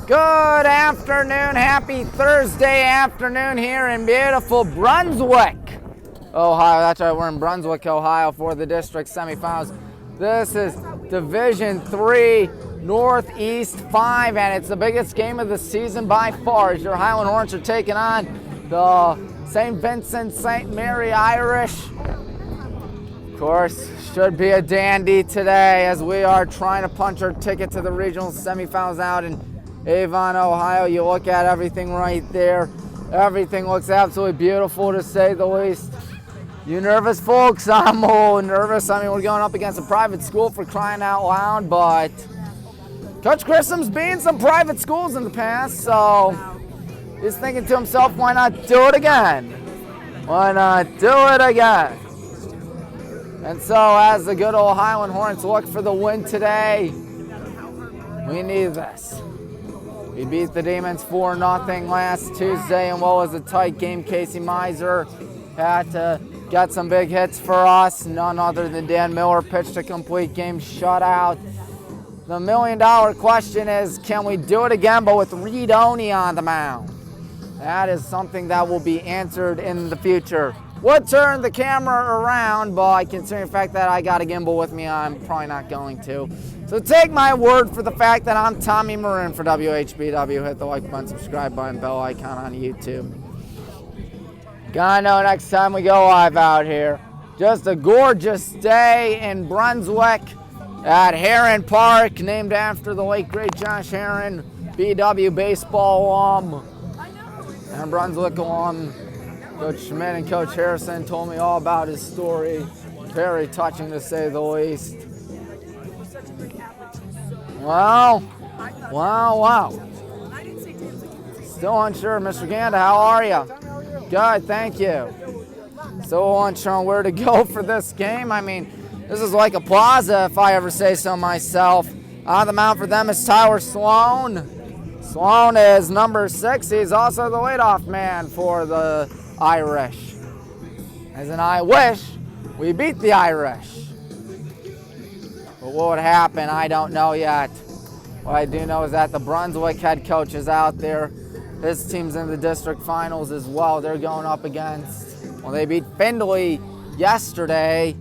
Good afternoon, happy Thursday afternoon here in beautiful Brunswick, Ohio. That's right, we're in Brunswick, Ohio for the district semifinals. This is Division III Northeast 5, and it's the biggest game of the season by far as your Highland Hornets are taking on the St. Vincent-St. Mary Irish. Of course, should be a dandy today as we are trying to punch our ticket to the regional semifinals out in Avon, Ohio. You look at everything right there. Everything looks absolutely beautiful, to say the least. You nervous, folks? I'm a little nervous. I mean, we're going up against a private school, for crying out loud, but Coach Grissom's been some private schools in the past, so he's thinking to himself, why not do it again? Why not do it again? And so as the good old Highland Hornets look for the win today, we need this. We beat the Demons 4-0 last Tuesday in what was a tight game. Casey Miser had to get some big hits for us. None other than Dan Miller pitched a complete game shutout. The million-dollar question is, can we do it again, but with Reed Oney on the mound? That is something that will be answered in the future. Would turn the camera around, but considering the fact that I got a gimbal with me, I'm probably not going to. So take my word for the fact that I'm Tommy Maroon for WHBW. Hit the like button, subscribe button, bell icon on YouTube. Gotta know next time we go live out here. Just a gorgeous day in Brunswick at Heron Park, named after the late great Josh Heron, BW baseball alum and Brunswick alum. Coach Schmidt and Coach Harrison told me all about his story. Very touching, to say the least. Wow. Still unsure. Mr. Ganda, how are you? Good, thank you. So unsure on where to go for this game. I mean, this is like a plaza, if I ever say so myself. On the mound for them is Tyler Sloan. Sloan is number 6. He's also the leadoff man for the Irish. As in, I wish we beat the Irish. But what would happen, I don't know yet. What I do know is that the Brunswick head coach is out there. His team's in the district finals as well. They're going up against, well, they beat Findlay yesterday.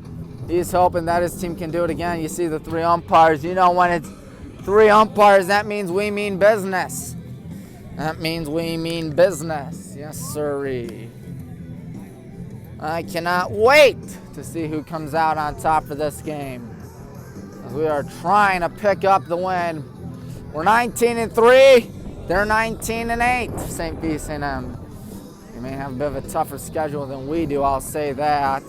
He's hoping that his team can do it again. You see the 3 umpires. You know, when it's 3 umpires, that means we mean business. That means we mean business. Yes, sirree. I cannot wait to see who comes out on top for this game, as we are trying to pick up the win. We're 19-3. They're 19-8. St. V-St-M. You may have a bit of a tougher schedule than we do, I'll say that.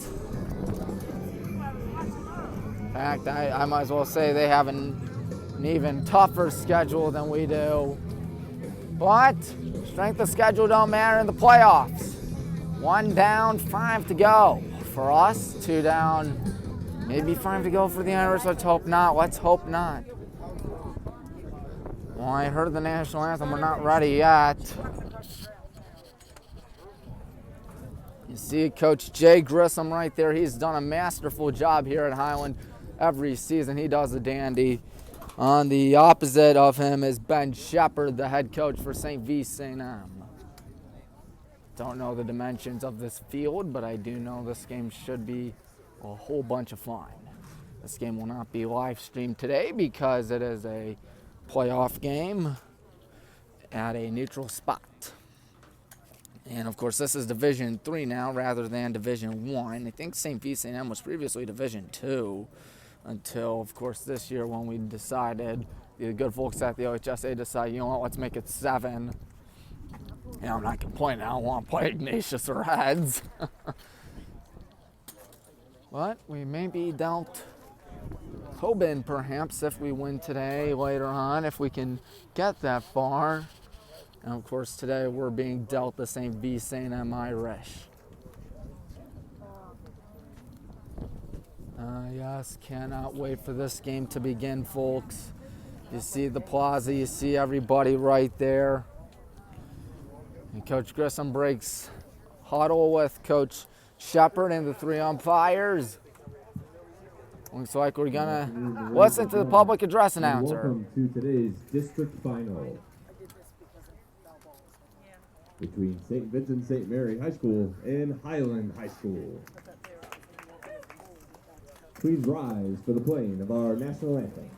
In fact, I might as well say they have an even tougher schedule than we do. But strength of schedule don't matter in the playoffs. 1 down, 5 to go for us. 2 down, maybe 5 to go for the Irish. Let's hope not. Let's hope not. Well, I heard the national anthem. We're not ready yet. You see Coach Jay Grissom right there. He's done a masterful job here at Highland every season. He does a dandy. On the opposite of him is Ben Shepard, the head coach for St. V-St-M. Don't know the dimensions of this field, but I do know this game should be a whole bunch of fun. This game will not be live streamed today because it is a playoff game at a neutral spot. And of course, this is Division III now rather than Division I. I think St. V-St-M was previously Division II until, of course, this year when we decided, the good folks at the OHSA decided, you know what, let's make it 7. You know, I'm not complaining. I don't want to play Ignatius or Heads. But we may be dealt Tobin, perhaps, if we win today, later on, if we can get that far. And, of course, today we're being dealt the St. V-St-M Irish. Yes, cannot wait for this game to begin, folks. You see the plaza. You see everybody right there. And Coach Grissom breaks huddle with Coach Shepard and the 3 umpires. Looks like we're gonna listen to the public address announcer. Welcome to today's district final. between St. Vincent-St. Mary High School and Highland High School. Please rise for the playing of our national anthem.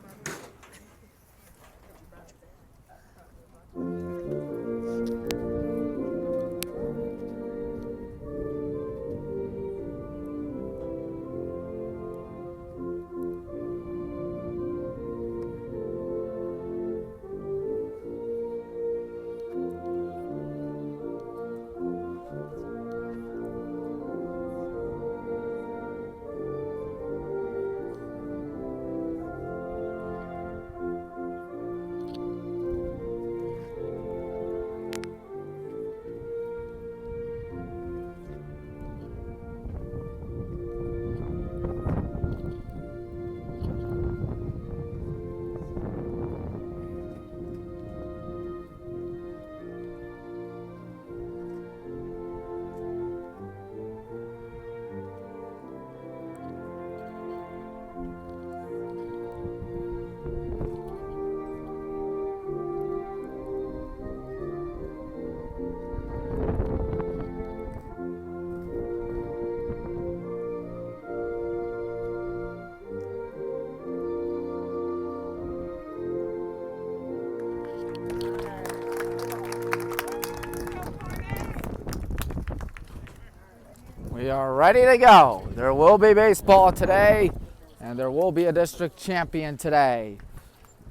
We are ready to go. There will be baseball today, and there will be a district champion today.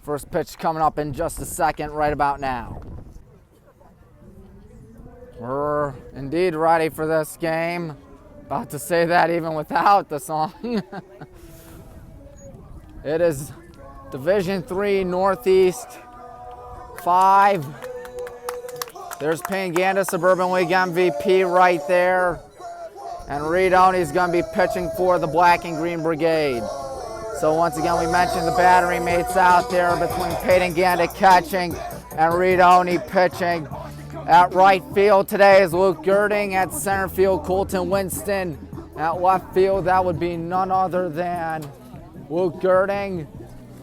First pitch coming up in just a second, right about now. We're indeed ready for this game. About to say that even without the song. It is Division III Northeast 5. There's Panganda Suburban League MVP right there. And Reed Oney's going to be pitching for the Black and Green Brigade. So once again, we mentioned the battery mates out there between Peyton Ganda catching and Reed Oney pitching. At right field today is Luke Girding. At center field, Colton Winston. At left field, that would be none other than Luke Girding.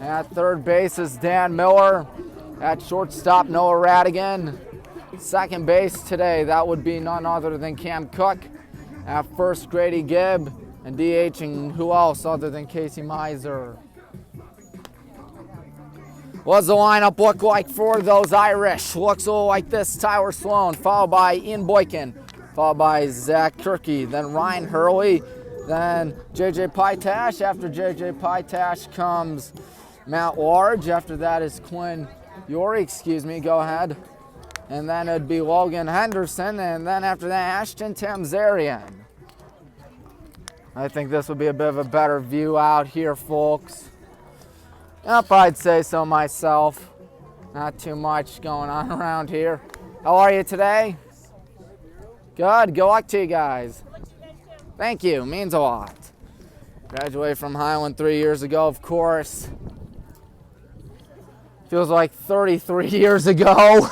At third base is Dan Miller. At shortstop, Noah Radigan. Second base today, that would be none other than Cam Cook. At first, Grady Gibb, and DHing who else other than Casey Miser. What does the lineup look like for those Irish? Looks a little like this: Tyler Sloan, followed by Ian Boykin, followed by Zach Kirky, then Ryan Hurley, then JJ Pytash. After JJ Pytash comes Matt Large. After that is Quinn Yorey, go ahead. And then it'd be Logan Henderson, and then after that, Ashton Tamzarian. I think this would be a bit of a better view out here, folks. Yep, I'd say so myself. Not too much going on around here. How are you today? Good. Good luck to you guys. Thank you. Means a lot. Graduated from Highland 3 years ago, of course. Feels like 33 years ago.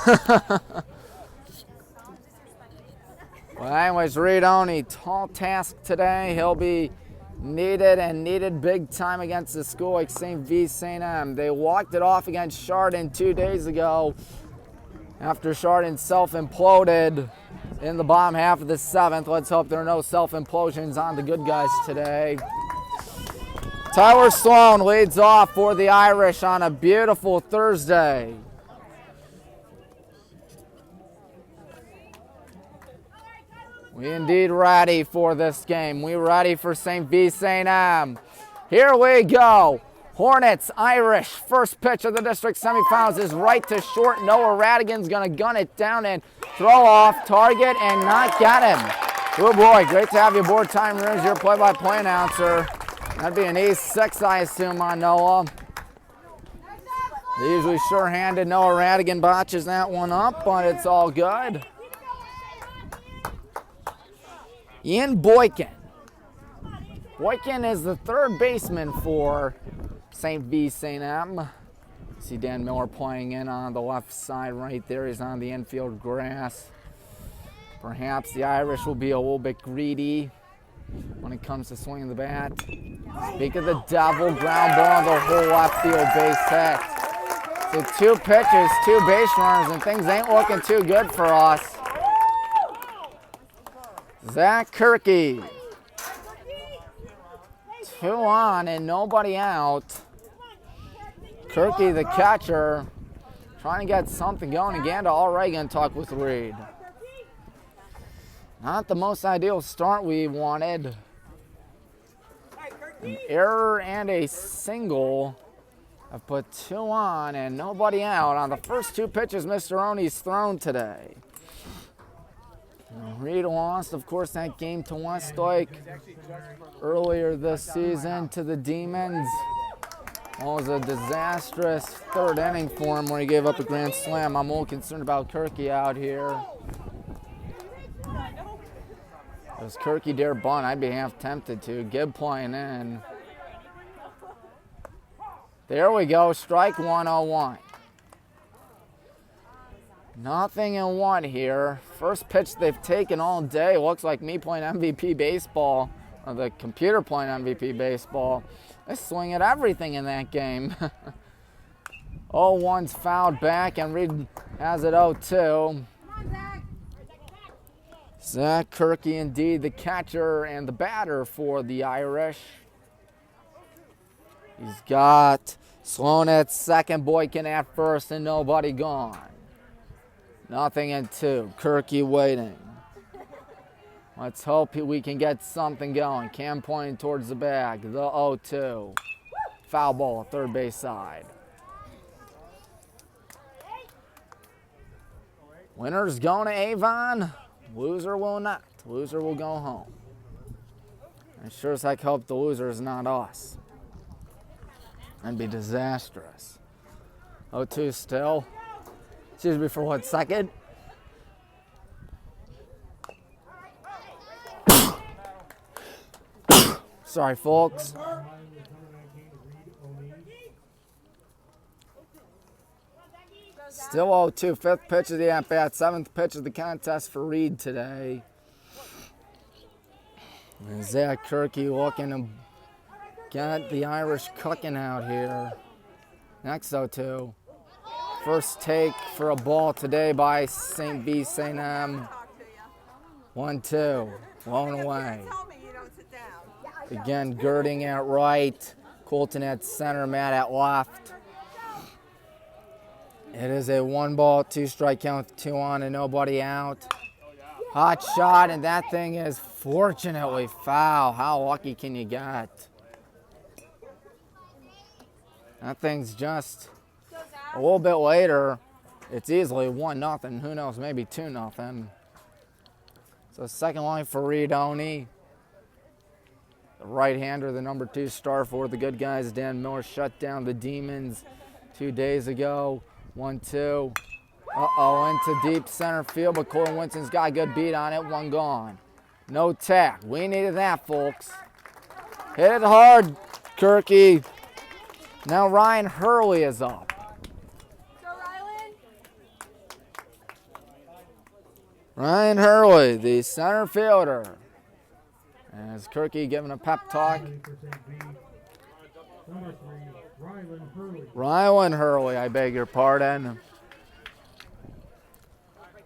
Well, anyways, Reed Oney, tall task today. He'll be needed big time against a school like St. V-St. They walked it off against Chardon 2 days ago after Chardon self-imploded in the bottom half of the 7th. Let's hope there are no self-implosions on the good guys today. Tyler Sloan leads off for the Irish on a beautiful Thursday. We indeed ready for this game. We ready for St. V-St. Here we go. Hornets, Irish, first pitch of the district semifinals is right to short. Noah Radigan's going to gun it down and throw off target and not get him. Oh boy, great to have you aboard Time Runes, your play-by-play announcer. That'd be an E6, I assume, on Noah. The usually sure-handed Noah Radigan botches that one up, but it's all good. Ian Boykin. Boykin is the third baseman for St. V-St. See Dan Miller playing in on the left side right there. He's on the infield grass. Perhaps the Irish will be a little bit greedy when it comes to swinging the bat. Speak of the devil, ground ball on the whole left field, base hit. So 2 pitches, 2 base runners, and things ain't looking too good for us. Zach Kirky. 2 on and nobody out. Kirky, the catcher, trying to get something going. Again, all right, going to talk with Reed. Not the most ideal start we wanted. An error and a single. I've put 2 on and nobody out on the first 2 pitches Mr. Oni's thrown today. Reed lost, of course, that game to Westlake earlier this season to the Demons. It was a disastrous 3rd inning for him where he gave up a grand slam. I'm a little concerned about Kirky out here. If it was Kirky dare bunt, I'd be half tempted to. Gibb playing in. There we go, strike 1-0-1. Nothing in 1 here. First pitch they've taken all day. Looks like me playing MVP baseball, or the computer playing MVP baseball. They swing at everything in that game. 0-1's fouled back, and Reed has it 0-2. Zach Kirky, indeed, the catcher and the batter for the Irish. He's got Sloan at second, Boykin at first, and nobody gone. Nothing in 2. Kirky waiting. Let's hope we can get something going. Cam pointing towards the bag. The 0-2. Foul ball, third base side. Winner's going to Avon. Loser will not. Loser will go home. I sure as heck hope the loser is not us. That'd be disastrous. 0-2 still. Excuse me for 1 second. Sorry, folks. Still 0-2. 5th pitch of the at-bat. 7th pitch of the contest for Reed today. And Zach Kirky looking to get the Irish cooking out here. Next 0-2. First take for a ball today by St. M. 1-2. Blown away. Again, Girding at right. Colton at center. Matt at left. It is a 1-ball, 2-strike count with 2 on and nobody out. Hot shot, and that thing is fortunately foul. How lucky can you get? That thing's just a little bit later. It's easily 1-0. Who knows, maybe 2-0. So second line for Reed Oni. The right-hander, the number 2 star for the good guys. Dan Miller shut down the Demons 2 days ago. 1-2. Into deep center field, but Colin Winston's got a good beat on it. 1 gone. No tack. We needed that, folks. Hit it hard, Kirky. Now Ryan Hurley is up. Go, Rylan. Ryan Hurley, the center fielder. As Kirky giving a pep talk. Rylan Hurley, I beg your pardon.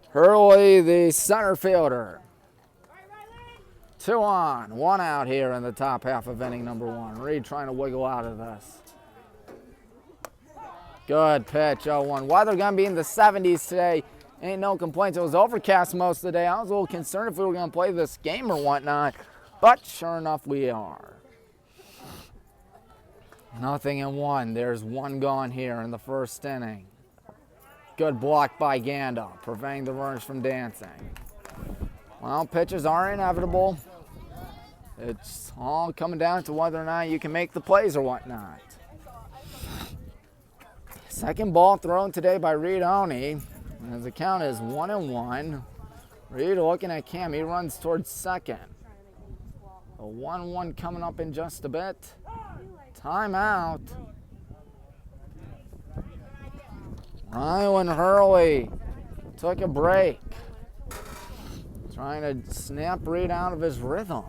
Hurley, the center fielder. 2 on, 1 out here in the top half of inning number 1. Reed trying to wiggle out of this. Good pitch, 0-1. Weather going to be in the 70s today. Ain't no complaints. It was overcast most of the day. I was a little concerned if we were going to play this game or whatnot. But sure enough, we are. Nothing in 1. There's 1 gone here in the first inning. Good block by Ganda, preventing the runners from dancing. Well, pitches are inevitable. It's all coming down to whether or not you can make the plays or whatnot. Second ball thrown today by Reed Oni. As the count is 1-1. Reed looking at Cam. He runs towards second. A 1-1 coming up in just a bit. Timeout. Rylan Hurley took a break. Trying to snap Reed out of his rhythm.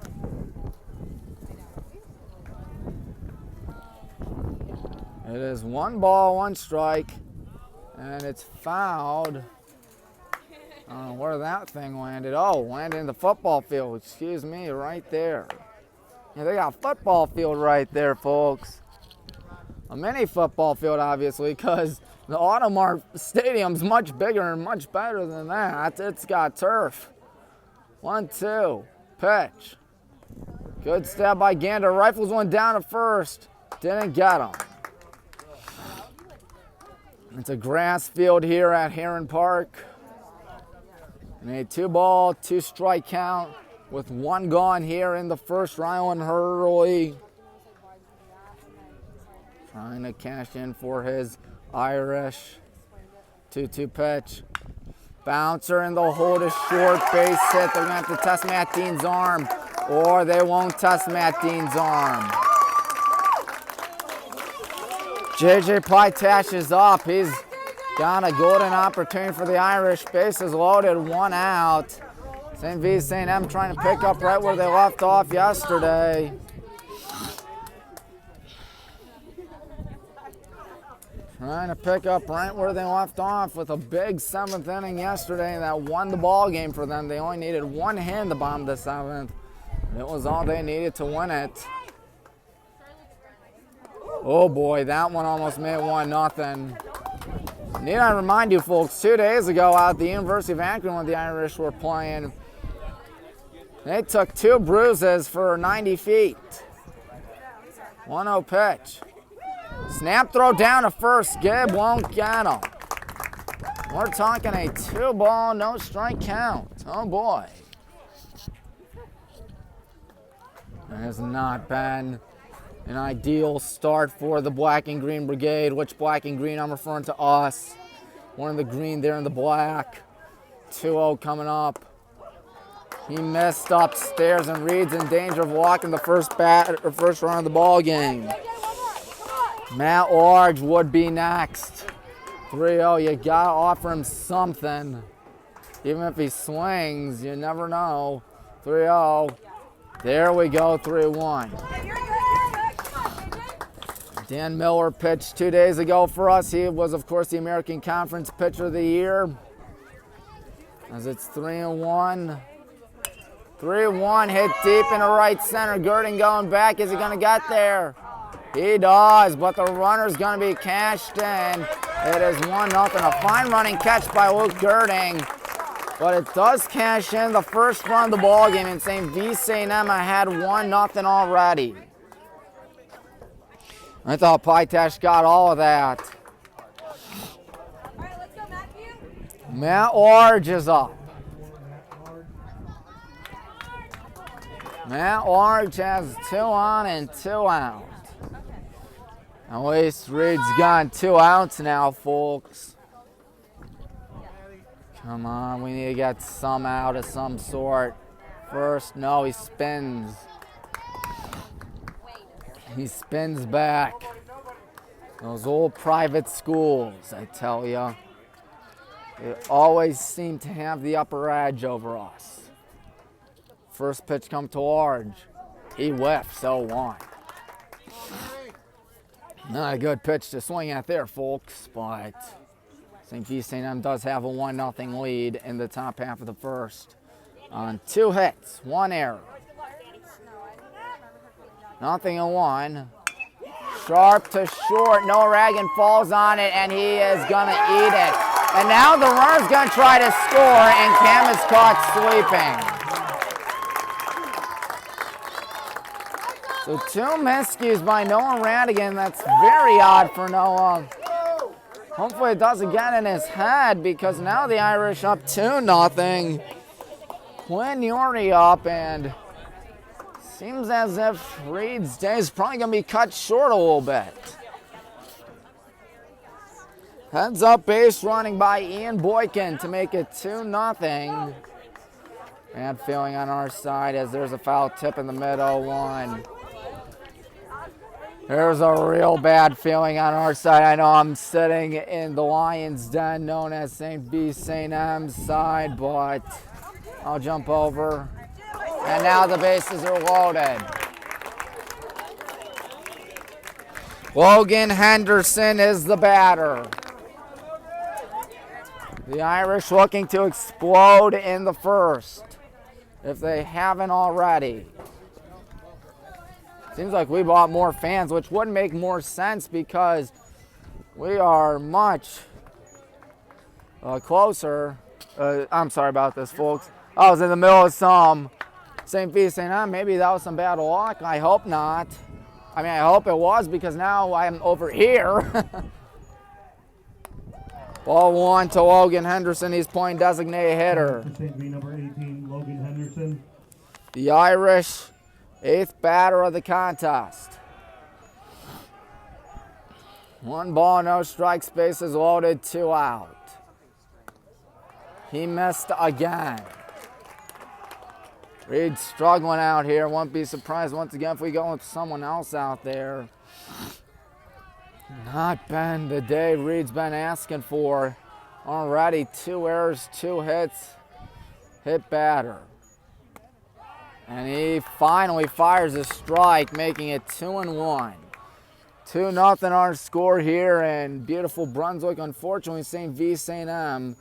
It is 1 ball, 1 strike, and it's fouled I don't know where that thing landed. Oh, landed in the football field. Excuse me, right there. Yeah, they got a football field right there, folks. A mini football field, obviously, because the Audemars Stadium's much bigger and much better than that. It's got turf. 1-2. Pitch. Good stab by Gander. Rifles one down at first. Didn't get him. It's a grass field here at Heron Park. And a 2-ball, 2-strike count with 1 gone here in the first. Ryland Hurley trying to cash in for his Irish. 2-2 pitch. Bouncer and the hold is short. Base hit. They're going to have to test Matt Dean's arm, or they won't test Matt Dean's arm. JJ Plytash is up. He's got a golden opportunity for the Irish. Bases loaded, 1 out. St. Vincent-St trying to pick up right where they left off yesterday. Trying to pick up right where they left off with a big 7th inning yesterday that won the ball game for them. They only needed 1 hit in the bottom of the 7th. It was all they needed to win it. Oh boy, that one almost made 1-0. Need I remind you folks, 2 days ago out at the University of Akron when the Irish were playing, they took 2 bruises for 90 feet. 1-0 pitch. Snap throw down to first. Gibb won't get him. We're talking a 2-ball, no strike count. Oh boy. It has not been an ideal start for the Black and Green Brigade. Which Black and Green? I'm referring to us. One in the green, there in the black. 2-0 coming up. He missed upstairs and Reed's in danger of walking the first run of the ball game. Matt Large would be next. 3-0, you gotta offer him something. Even if he swings, you never know. 3-0. There we go, 3-1. Dan Miller pitched 2 days ago for us. He was, of course, the American Conference Pitcher of the Year. As it's 3-1. 3-1, hit deep into right center. Girding going back. Is he going to get there? He does, but the runner's going to be cashed in. It is 1-0. A fine running catch by Luke Girding. But it does cash in the first run of the ball game, and St. Vincent had 1-0 already. I thought Plytash got all of that. All right, let's go, Matthew. Matt Large is up. Matt Large has 2 on and 2 out. At least Reed's got 2 outs now, folks. Come on, we need to get some out of some sort. First, no, he spins. He spins back. Those old private schools, I tell you. They always seem to have the upper edge over us. First pitch come to Large. He whiffs, 0-1. Not a good pitch to swing at there, folks, but St. Vincent does have a 1-0 lead in the top half of the first. On 2 hits, 1 error. 0-1. Sharp to short. Noah Ragan falls on it, and he is going to eat it. And now the runner's going to try to score, and Cam is caught sleeping. So 2 miscues by Noah Radigan. That's very odd for Noah. Hopefully it doesn't get in his head, because now the Irish up 2-0. Quinn Yorty up, and seems as if Reed's day is probably going to be cut short a little bit. Heads up base running by Ian Boykin to make it 2-0. Bad feeling on our side as there's a foul tip in the mid-0-1. There's a real bad feeling on our side. I know I'm sitting in the Lions' Den known as St. Vincent-St's side, but I'll jump over. And now the bases are loaded. Logan Henderson is the batter. The Irish looking to explode in the first, if they haven't already. Seems like we bought more fans, which would make more sense because we are much closer. I'm sorry about this, folks. I was in the middle of some St. Vincent-St. Maybe that was some bad luck. I hope not. I mean, I hope it was because now I'm over here. Ball one to Logan Henderson. He's playing designated hitter. Number 18, Logan Henderson. The Irish, 8th batter of the contest. 1 ball, no strikes, bases loaded, 2 out. He missed again. Reed's struggling out here. Won't be surprised once again if we go with someone else out there. Not been the day Reed's been asking for. Already 2 errors, 2 hits. Hit batter. And he finally fires a strike, making it 2-1. 2-0 our score here in beautiful Brunswick. Unfortunately, St. Vincent-St.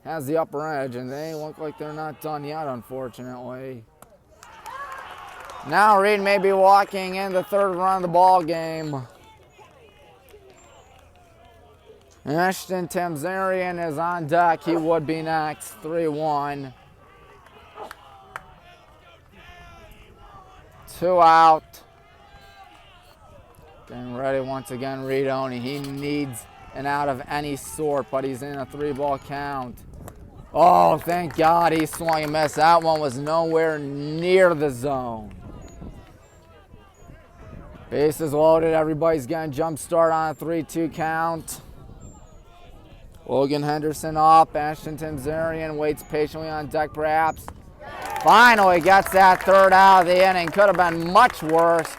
has the upper edge, and they look like they're not done yet, unfortunately. Now Reed may be walking in the 3rd run of the ball game. Ashton Tamzarian is on deck. He would be next. 3-1. 2 out. Getting ready once again, Reed Oney. He needs an out of any sort, but he's in a 3-ball count. Oh, thank God he swung and missed. That one was nowhere near the zone. Bases loaded. Everybody's getting jump start on a 3-2 count. Logan Henderson up. Ashton Tamzarian waits patiently on deck perhaps. Finally gets that 3rd out of the inning. Could have been much worse.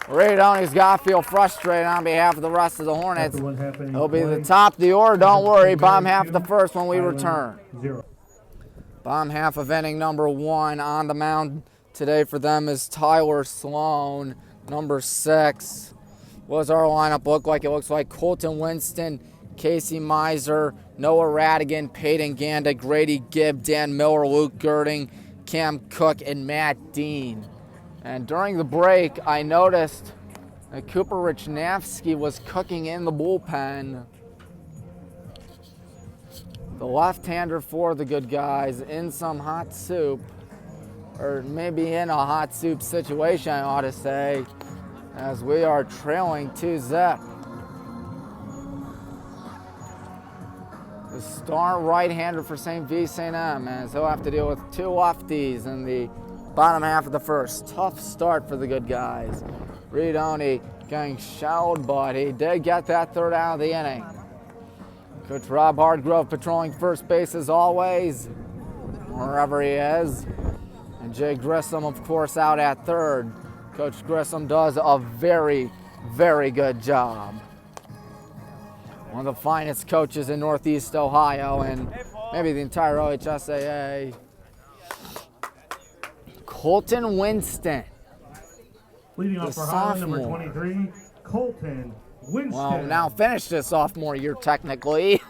Reed Oney's got to feel frustrated on behalf of the rest of the Hornets. He'll be the top of the order. Don't worry. Bottom half of the first when we return. Bottom half of inning number 1 on the mound today for them is Tyler Sloan, number 6. What does our lineup look like? It looks like Colton Winston, Casey Miser, Noah Radigan, Peyton Ganda, Grady Gibb, Dan Miller, Luke Girding, Cam Cook, and Matt Dean. And during the break, I noticed that Cooper Richnavsky was cooking in the bullpen. The left-hander for the good guys in some hot soup, or maybe in a hot soup situation, I ought to say, as we are trailing 2-0. The star right-hander for St. Vincent-St. as he'll have to deal with 2 lefties in the bottom half of the first. Tough start for the good guys. Reed Oney getting shelled, but he did get that 3rd out of the inning. Coach Rob Hardgrove patrolling first base as always, wherever he is. And Jay Grissom, of course, out at 3rd. Coach Grissom does a very, very good job. One of the finest coaches in Northeast Ohio and maybe the entire OHSAA. Colton Winston. Leading off for Highland, number 23, Colton Winston. Well, now finished his sophomore year technically.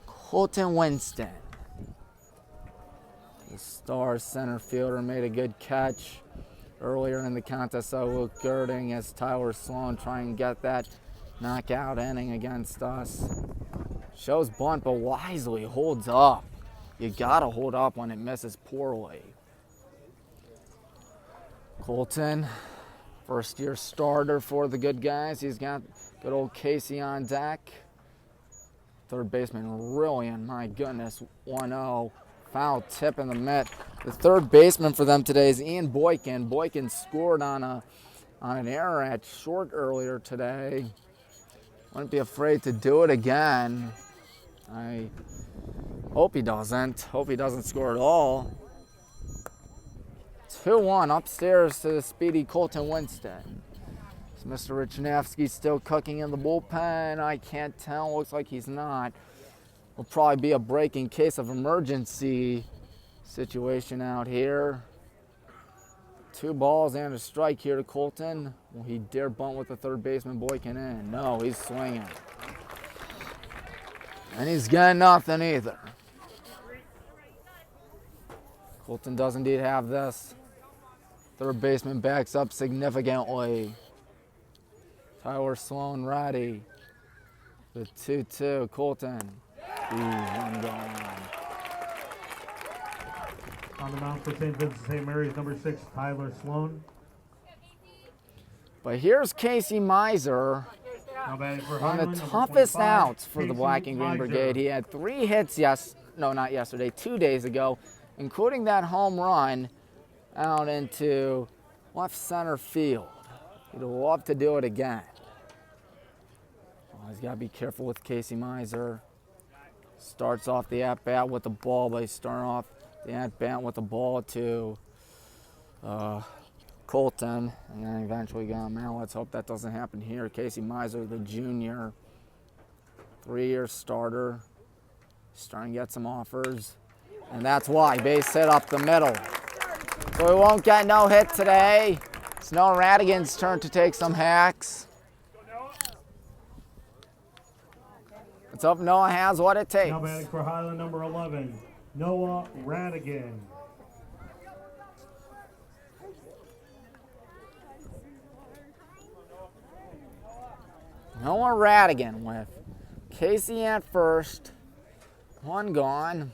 Colton Winston. The star center fielder made a good catch earlier in the contest. So Luke Girding as Tyler Sloan trying to get that knockout inning against us. Shows bunt, but wisely holds up. You gotta hold up when it misses poorly. Colton, first-year starter for the good guys. He's got good old Casey on deck. 3rd baseman, Rillian, my goodness, 1-0. Foul tip in the mitt. The 3rd baseman for them today is Ian Boykin. Boykin scored on an error at short earlier today. Wouldn't be afraid to do it again. I hope he doesn't. Hope he doesn't score at all. 2-1 upstairs to the speedy Colton Winston. Is Mr. Richnavsky still cooking in the bullpen? I can't tell. Looks like he's not. Will probably be a break in case of emergency situation out here. 2 balls and a strike here to Colton. Will he dare bunt with the 3rd baseman Boykin in? No, he's swinging. And he's getting nothing either. Colton does indeed have this. Third baseman backs up significantly. Tyler Sloan ready. The 2-2, Colton. Ooh, one gone. On the mound for St. Vincent-St. Mary's, number 6, Tyler Sloan. But here's Casey Miser. Now batting for One of Highland, the number toughest 25, outs for the Casey Black and Green Miser. Brigade. He had 3 hits, not yesterday, 2 days ago, including that home run out into left center field. He'd love to do it again. Well, he's got to be careful with Casey Miser. Starts off the at-bat with the ball, but he starts off the at-bat with the ball to Colton, and then eventually got him out. Let's hope that doesn't happen here. Casey Miser, the junior, 3-year starter, starting to get some offers, and that's why base hit up the middle. So we won't get no hit today. It's Noah Radigan's turn to take some hacks. Let's hope Noah has what it takes. Now batting for Highland, number 11, Noah Radigan. Noah Radigan with Casey at first, one gone.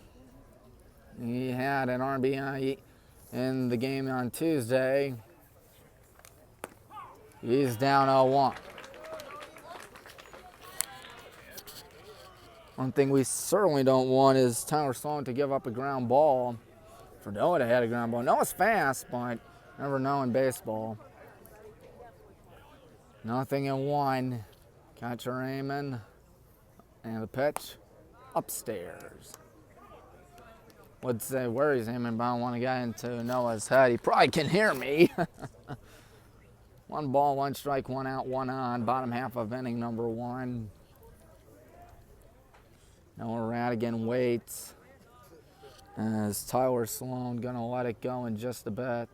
He had an RBI in the game on Tuesday. He's down 0-1. One thing we certainly don't want is Tyler Sloan to give up a ground ball. For Noah to hit a ground ball. Noah's fast, but never know in baseball. 0-1. Catcher aiming. And the pitch upstairs. Would say where he's aiming, but I don't want to get into Noah's head. He probably can hear me. 1 ball, 1 strike, 1 out, 1 on. Bottom half of inning number 1. Noah Radigan waits. As Tyler Sloan gonna let it go in just a bit.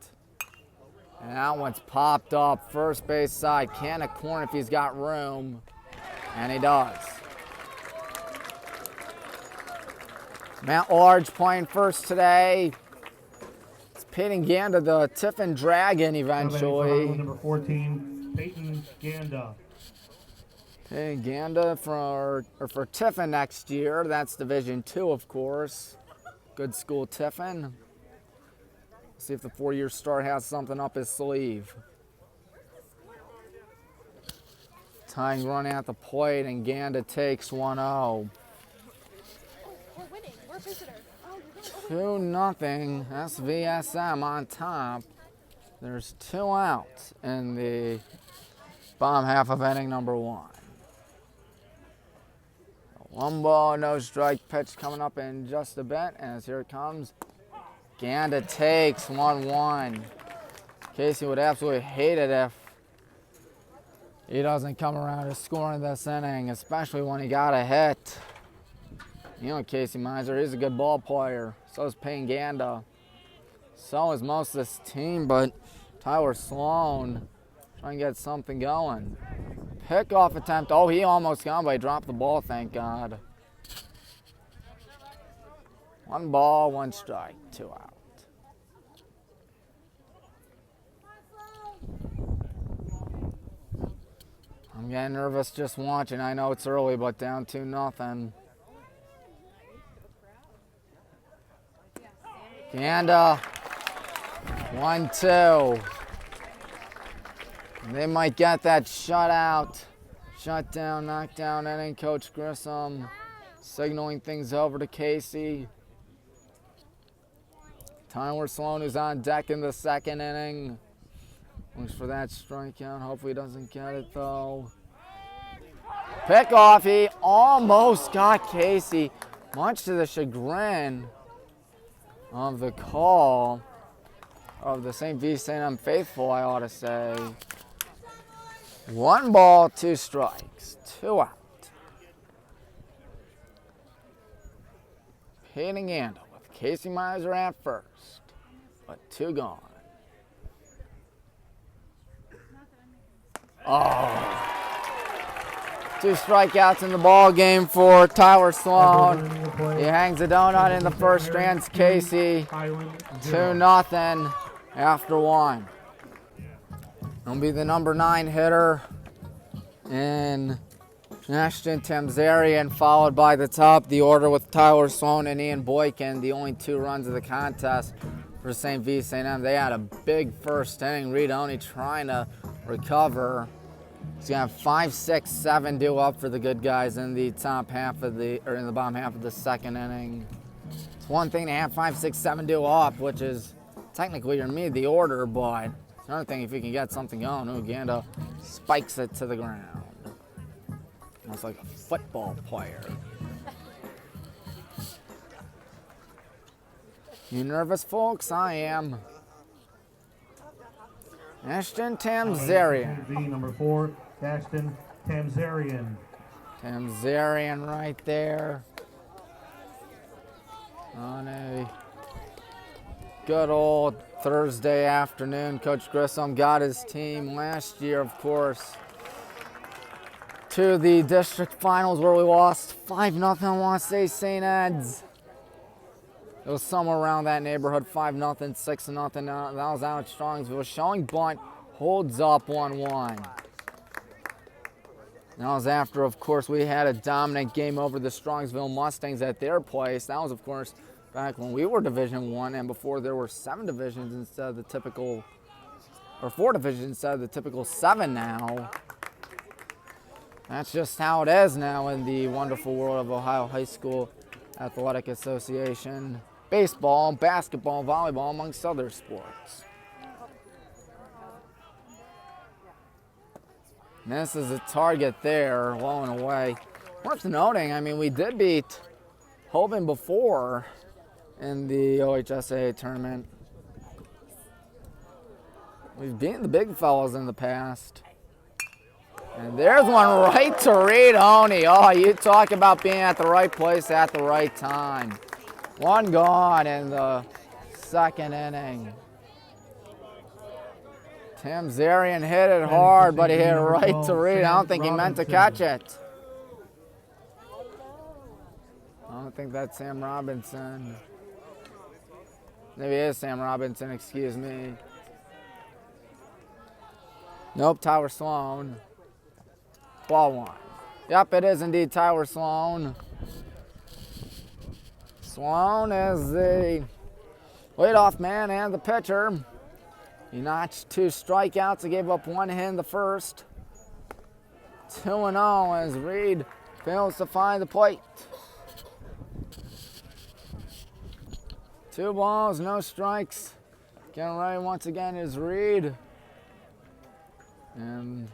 And that one's popped up. First base side. Can a corner if he's got room. And he does. Matt Large playing first today. It's pitting Ganda, the Tiffin Dragon, eventually. Number 14, Peyton Ganda. Pitting Ganda for Tiffin next year. That's Division II, of course. Good school, Tiffin. See if the 4-year star has something up his sleeve. Tying run at the plate, and Ganda takes 1-0. We're winning. We're visitor. Oh, you're going 2-0, SVSM on top. There's 2 outs in the bottom half of inning number 1. 1 ball, no strike pitch coming up in just a bit, as here it comes. Ganda takes 1-1. Casey would absolutely hate it if he doesn't come around to scoring this inning, especially when he got a hit. You know Casey Miser, he's a good ball player. So is Payne Ganda. So is most of this team, but Tyler Sloan trying to get something going. Pickoff attempt. Oh, he almost got him, but he dropped the ball, thank God. 1 ball, 1 strike, 2 out. I'm getting nervous just watching. I know it's early, but down 2-0. Ganda, 1-2. They might get that shutout, shutdown, knockdown inning. Coach Grissom signaling things over to Casey. Tyler Sloan is on deck in the 2nd inning. Looks for that strikeout. Hopefully he doesn't get it though. Pickoff, he almost got Casey, much to the chagrin of the call of the St. Vincent faithful, I ought to say. 1 ball, 2 strikes, 2 out. Payne Ganda with Casey Miser at first, but 2 gone. Oh. 2 strikeouts in the ball game for Tyler Sloan. He hangs a donut in the first, strands Casey. 2-0 after 1. He'll be the number 9 hitter in Ashton Tamzarian, followed by the top of the order with Tyler Sloan and Ian Boykin, the only 2 runs of the contest for St. Vincent-St. They had a big first inning. Reed only trying to recover. He's gonna have 5, 6, 7 due up for the good guys in the top half of in the bottom half of the second inning. It's one thing to have 5, 6, 7 due up, which is technically your mid the order, but it's another thing if you can get something going. Uganda spikes it to the ground. Almost like a football player. You nervous, folks? I am. Ashton Tamzarian. Number 4, Ashton Tamzarian. Tamzarian right there. On a good old Thursday afternoon. Coach Grissom got his team last year, of course, to the district finals where we lost 5-0, I want to say, St. Ed's. It was somewhere around that neighborhood, 5-0, 6-0. That was out at Strongsville. Showing bunt holds up 1-1. That was after, of course, we had a dominant game over the Strongsville Mustangs at their place. That was, of course, back when we were Division I and before there were 7 divisions instead of the typical, or 4 divisions instead of the typical 7 now. That's just how it is now in the wonderful world of Ohio High School Athletic Association. Baseball, basketball, volleyball, amongst other sports. And this is a target there, low and away. Worth noting, I mean, we did beat Hoban before in the OHSAA tournament. We've beaten the big fellas in the past. And there's one right to Reed Oney. Oh, you talk about being at the right place at the right time. One gone in the second inning. Tamzarian hit it hard, but he hit it right to Reed. I don't think he meant to catch it. I don't think that's Sam Robinson. Maybe it is Sam Robinson, excuse me. Nope, Tyler Sloan. Ball 1. Yep, it is indeed Tyler Sloan. Sloan is the leadoff man and the pitcher. He notched 2 strikeouts. He gave up 1 hit in the first. 2-0 as Reed fails to find the plate. 2 balls, no strikes. Getting ready once again is Reed. And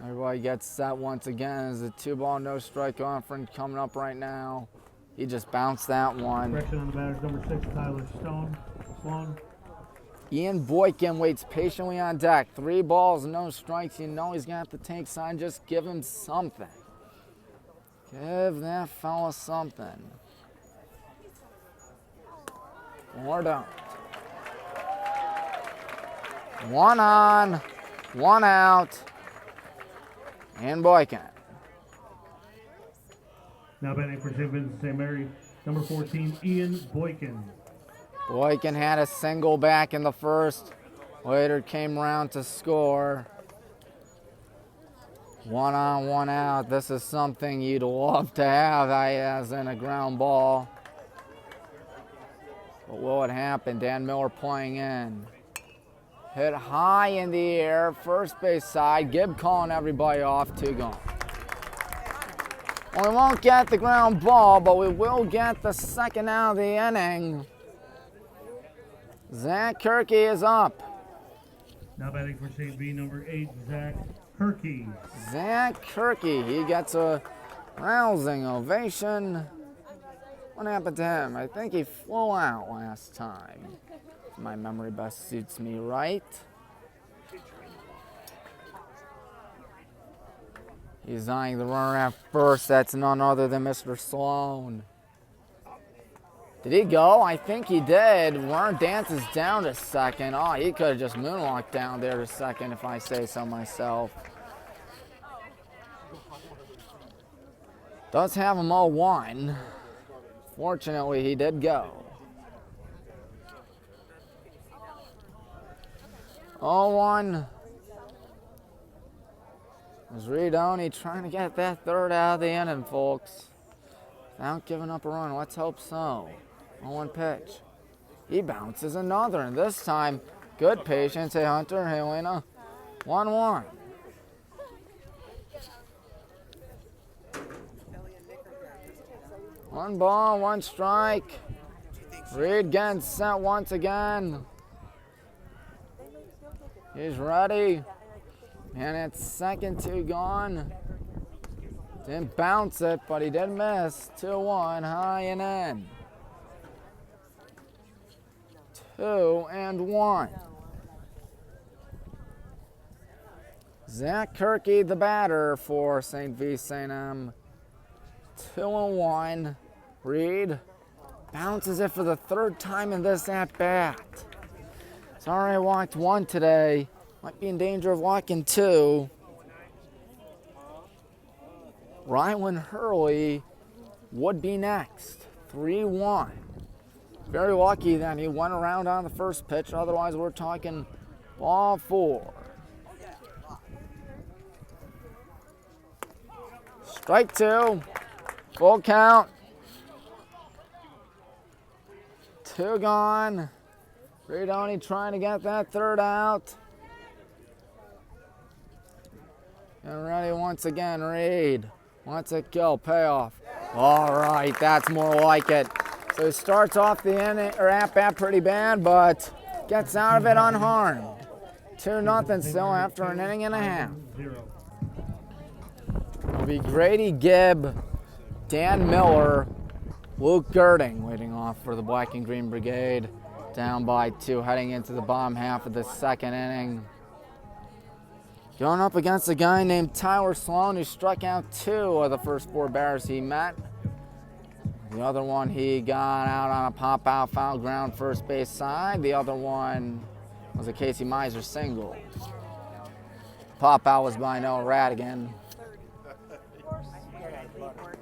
everybody gets set once again as a 2-ball, no strike offering coming up right now. He just bounced that one. Correction on the batters, number 6, Tyler Sloan. Ian Boykin waits patiently on deck. 3 balls, no strikes. You know he's going to have to take sign. Just give him something. Give that fella something. Or don't. 1 on, 1 out. And Boykin. Now batting for St. Vincent-St. Mary, number 14, Ian Boykin. Boykin had a single back in the first. Later came around to score. 1 on, 1 out. This is something you'd love to have as in a ground ball. But will it happen? Dan Miller playing in. Hit high in the air, first base side. Gibb calling everybody off, 2 gone. Well, we won't get the ground ball, but we will get the second out of the inning. Zach Kirky is up. Now batting for St. V, number 8, Zach Kirky. Zach Kirky, he gets a rousing ovation. What happened to him? I think he flew out last time. If my memory best suits me right. He's eyeing the runner at first. That's none other than Mr. Sloan. Did he go? I think he did. Runner dances down to second. Oh, he could have just moonwalked down there to second if I say so myself. Does have him 0-1. Fortunately, he did go. 0-1. Is Reedoni trying to get that third out of the inning, folks. Without giving up a run. Let's hope so. 0-1 pitch. He bounces another, and this time, good patience. Hey, Hunter. Hey, Lena. 1-1. One ball, one strike. Reed getting set once again. He's ready. And it's 2-2 gone. Didn't bounce it, but he did miss. 2-1, high and in. 2-1. Zach Kirky, the batter for St. Vincent-St. 2-1. Reed bounces it for the third time in this at-bat. He's already walked one today. Might be in danger of walking two. Rylan Hurley would be next. 3-1. Very lucky that he went around on the first pitch. Otherwise, we're talking ball 4. Strike 2. Full count. 2 gone. Reedoni trying to get that third out. And ready once again, Reed. Wants it go, payoff. All right, that's more like it. So he starts off the inning or at-bat pretty bad, but gets out of it unharmed. 2-0 still after an inning and a half. It'll be Grady Gibb, Dan Miller, Luke Girding waiting off for the Black and Green Brigade. Down by 2 heading into the bottom half of the second inning. Going up against a guy named Tyler Sloan who struck out 2 of the first 4 batters he met. The other one he got out on a pop-out foul ground first base side. The other one was a Casey Miser single. Pop-out was by Noah Radigan.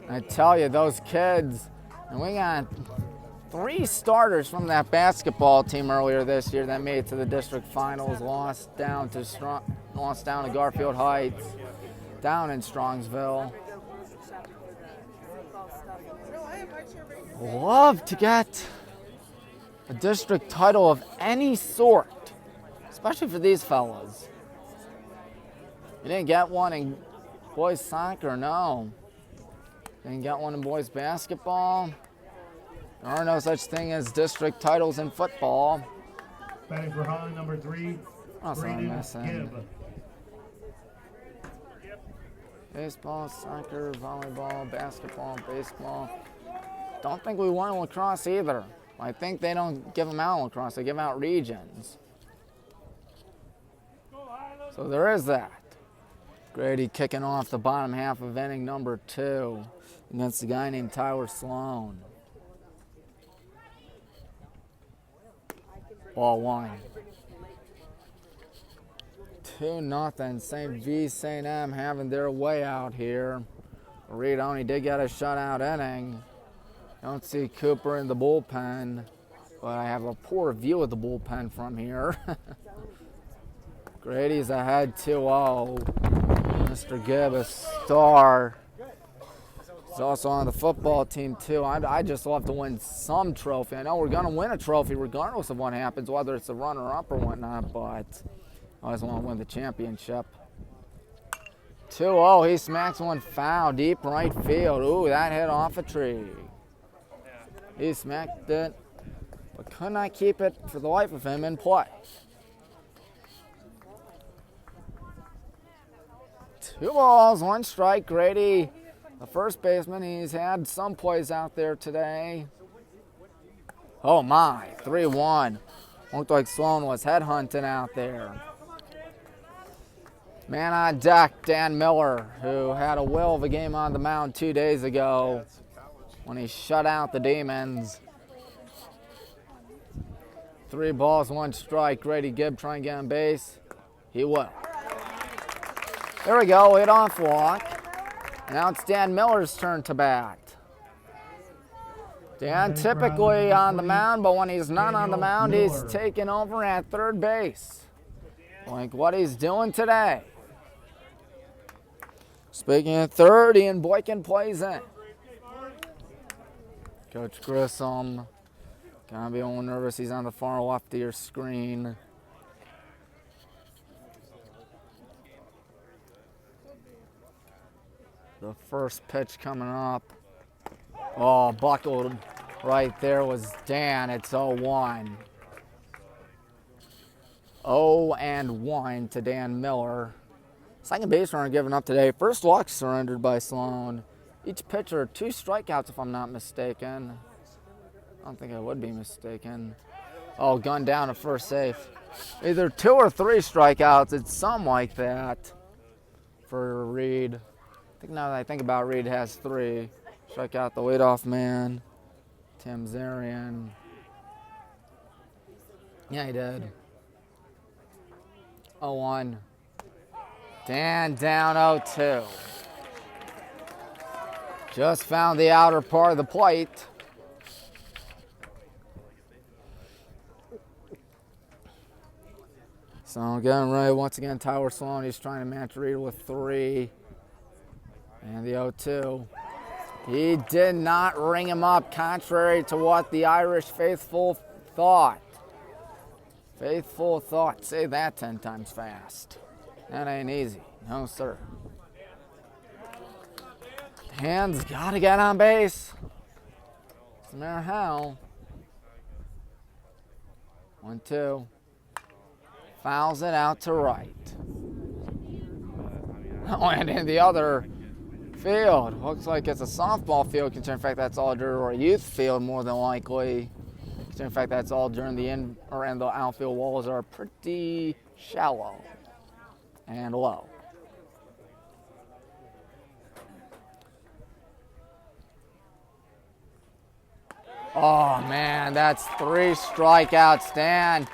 I tell you, those kids, and we got 3 starters from that basketball team earlier this year that made it to the district finals, lost down to Garfield Heights, down in Strongsville. Love to get a district title of any sort, especially for these fellas. You didn't get one in boys soccer, no. Didn't get one in boys basketball. There are no such thing as district titles in football. Batting for Highland, number 3, Braden Gibb. Baseball, soccer, volleyball, basketball, baseball. Don't think we won lacrosse either. I think they don't give them out lacrosse, they give out regions. So there is that. Grady kicking off the bottom half of inning number 2 against a guy named Tyler Sloan. Ball 1. 2-0. St. V. St. having their way out here. Reedoni did get a shutout inning. Don't see Cooper in the bullpen, but I have a poor view of the bullpen from here. Grady's ahead 2-0. Mr. Gibb, a star. He's also on the football team, too. I just love to win some trophy. I know we're going to win a trophy regardless of what happens, whether it's a runner-up or whatnot, but I always want to win the championship. 2-0, he smacks one foul, deep right field. Ooh, that hit off a tree. He smacked it, but could not keep it for the life of him in play. 2 balls, 1 strike. Grady, the first baseman, he's had some plays out there today. Oh my, 3-1. Looked like Sloan was headhunting out there. Man on deck, Dan Miller, who had a will of a game on the mound 2 days ago when he shut out the Demons. 3 balls, 1 strike. Grady Gibb trying to get on base. He will. There we go, leadoff walk. Now it's Dan Miller's turn to bat. Dan typically on the mound, but when he's not on the mound, he's taking over at third base. Like what he's doing today. Speaking of third, Ian Boykin plays in. Coach Grissom, gonna be a little nervous. He's on the far left of your screen. The first pitch coming up. Oh, buckled right there was Dan. It's 0-1. 0-1 to Dan Miller. Second base runner given up today. First walk surrendered by Sloan. Each pitcher 2 strikeouts if I'm not mistaken. I don't think I would be mistaken. Oh, gunned down at first safe. Either 2 or 3 strikeouts. It's something like that for Reed. I think now that I think about it, Reed has 3. Strike out the leadoff man, Tim Zarian. Yeah, he did. 0-1. Dan down 0-2. Just found the outer part of the plate. So getting ready once again, Tyler Sloan. He's trying to match Reed with 3. And the 0-2. He did not ring him up, contrary to what the Irish faithful thought. Faithful thought. Say that 10 times fast. That ain't easy. No, sir. Hands got to get on base. Doesn't matter how. 1-2. Fouls it out to right. Oh, and in the other field. Looks like it's a softball field. In fact, that's all dirt, or a youth field more than likely. In fact, that's all during the in or and the outfield walls are pretty shallow and low. Oh man, that's 3 strikeouts. Dan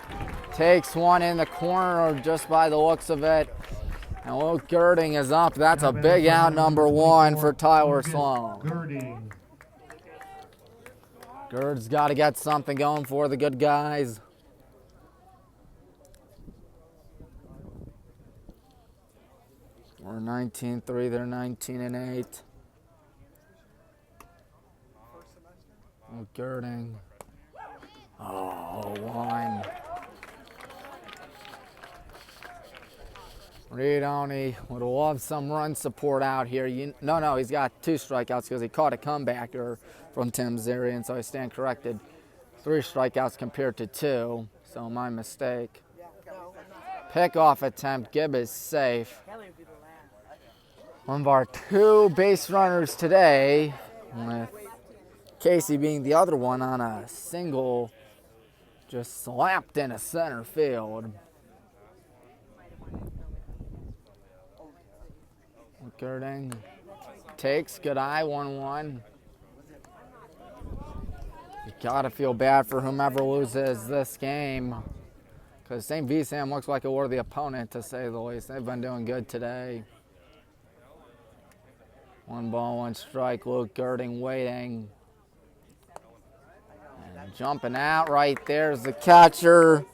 takes one in the corner just by the looks of it. And Luke Girding is up. That's a big out, number 1 for Tyler Sloan. Gird's got to get something going for the good guys. We're 19-3, they're 19-8. Luke Girding. Oh, 1. Reed Oney would love some run support out here. No, he's got 2 strikeouts because he caught a comebacker from Tim Zarian, so I stand corrected. 3 strikeouts compared to 2, so my mistake. Pickoff attempt, Gibb is safe. One of our 2 base runners today, with Casey being the other one on a single, just slapped into center field. Girding takes, good eye, 1-1. You gotta feel bad for whomever loses this game, because St. Vincent looks like a worthy opponent, to say the least. They've been doing good today. 1 ball, 1 strike. Luke Girding waiting. And jumping out right there's the catcher,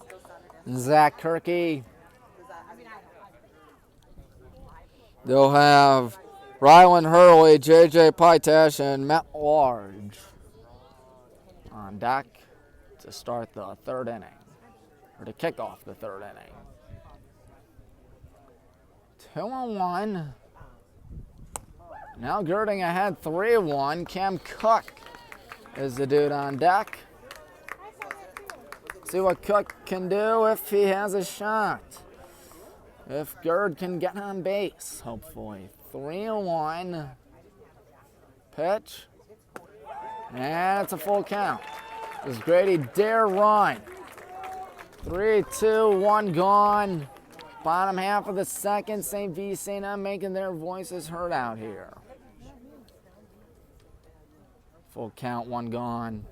Zach Kirky. They'll have Rylan Hurley, J.J. Pytash, and Matt Large on deck to start the 3rd inning, or to kick off the 3rd inning. 2-1. Now Girding ahead 3-1. Cam Cook is the dude on deck. See what Cook can do if he has a shot. If Gird can get on base, hopefully. 3-1. Pitch. And it's a full count. Does Grady dare run? 3-2-1 gone. Bottom half of the 2nd. St. Vincent making their voices heard out here. Full count, 1 gone.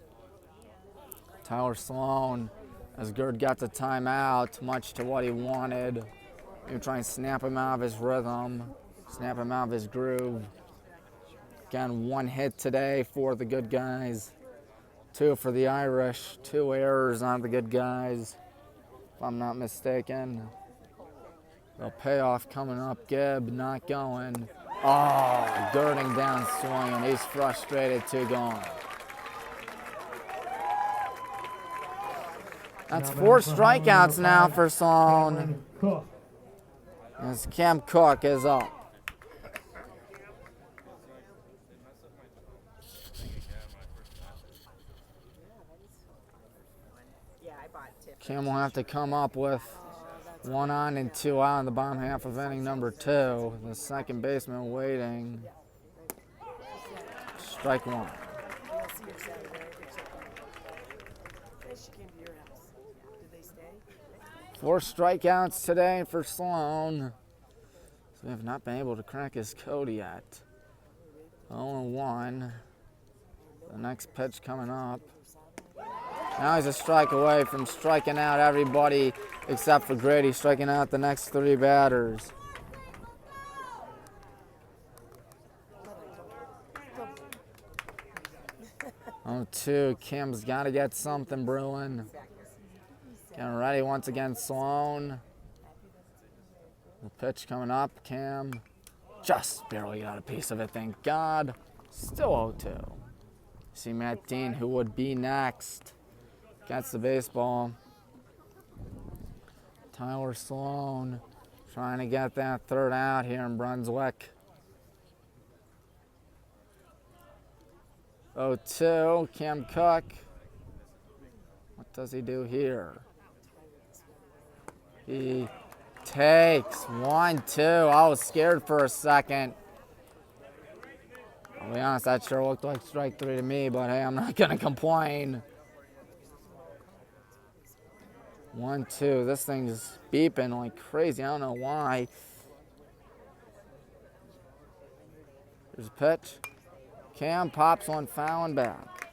Tyler Sloan, as Gird got the timeout, much to what he wanted. Maybe try and snap him out of his rhythm, snap him out of his groove. Again, 1 hit today for the good guys. 2 for the Irish. 2 errors on the good guys, if I'm not mistaken. The payoff coming up. Gibb not going. Oh, girding down swinging. He's frustrated. 2 gone. That's 4 strikeouts now for Sloan. As Cam Cook is up. Cam will have to come up with 1 on and 2 out in the bottom half of inning number 2. The second baseman waiting. Strike 1. 4 strikeouts today for Sloan. So we have not been able to crack his code yet. 0-1. The next pitch coming up. Now he's a strike away from striking out everybody except for Grady, striking out the next 3 batters. Oh, 2. Kim's got to get something brewing. Getting ready once again, Sloan. The pitch coming up. Cam just barely got a piece of it, thank God. Still 0-2. See Matt Dean, who would be next. Gets the baseball. Tyler Sloan trying to get that 3rd out here in Brunswick. 0-2, Cam Cook. What does he do here? He takes 1-2. I was scared for a second. I'll be honest, that sure looked like strike 3 to me, but hey, I'm not going to complain. 1-2. This thing's beeping like crazy. I don't know why. There's a pitch. Cam pops one foul and back.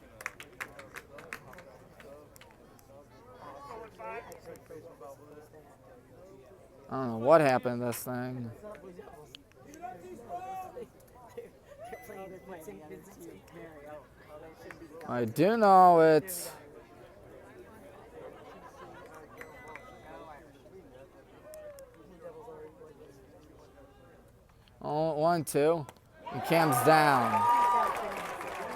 I don't know what happened to this thing. I do know it's... Oh, 1-2. And Cam's down.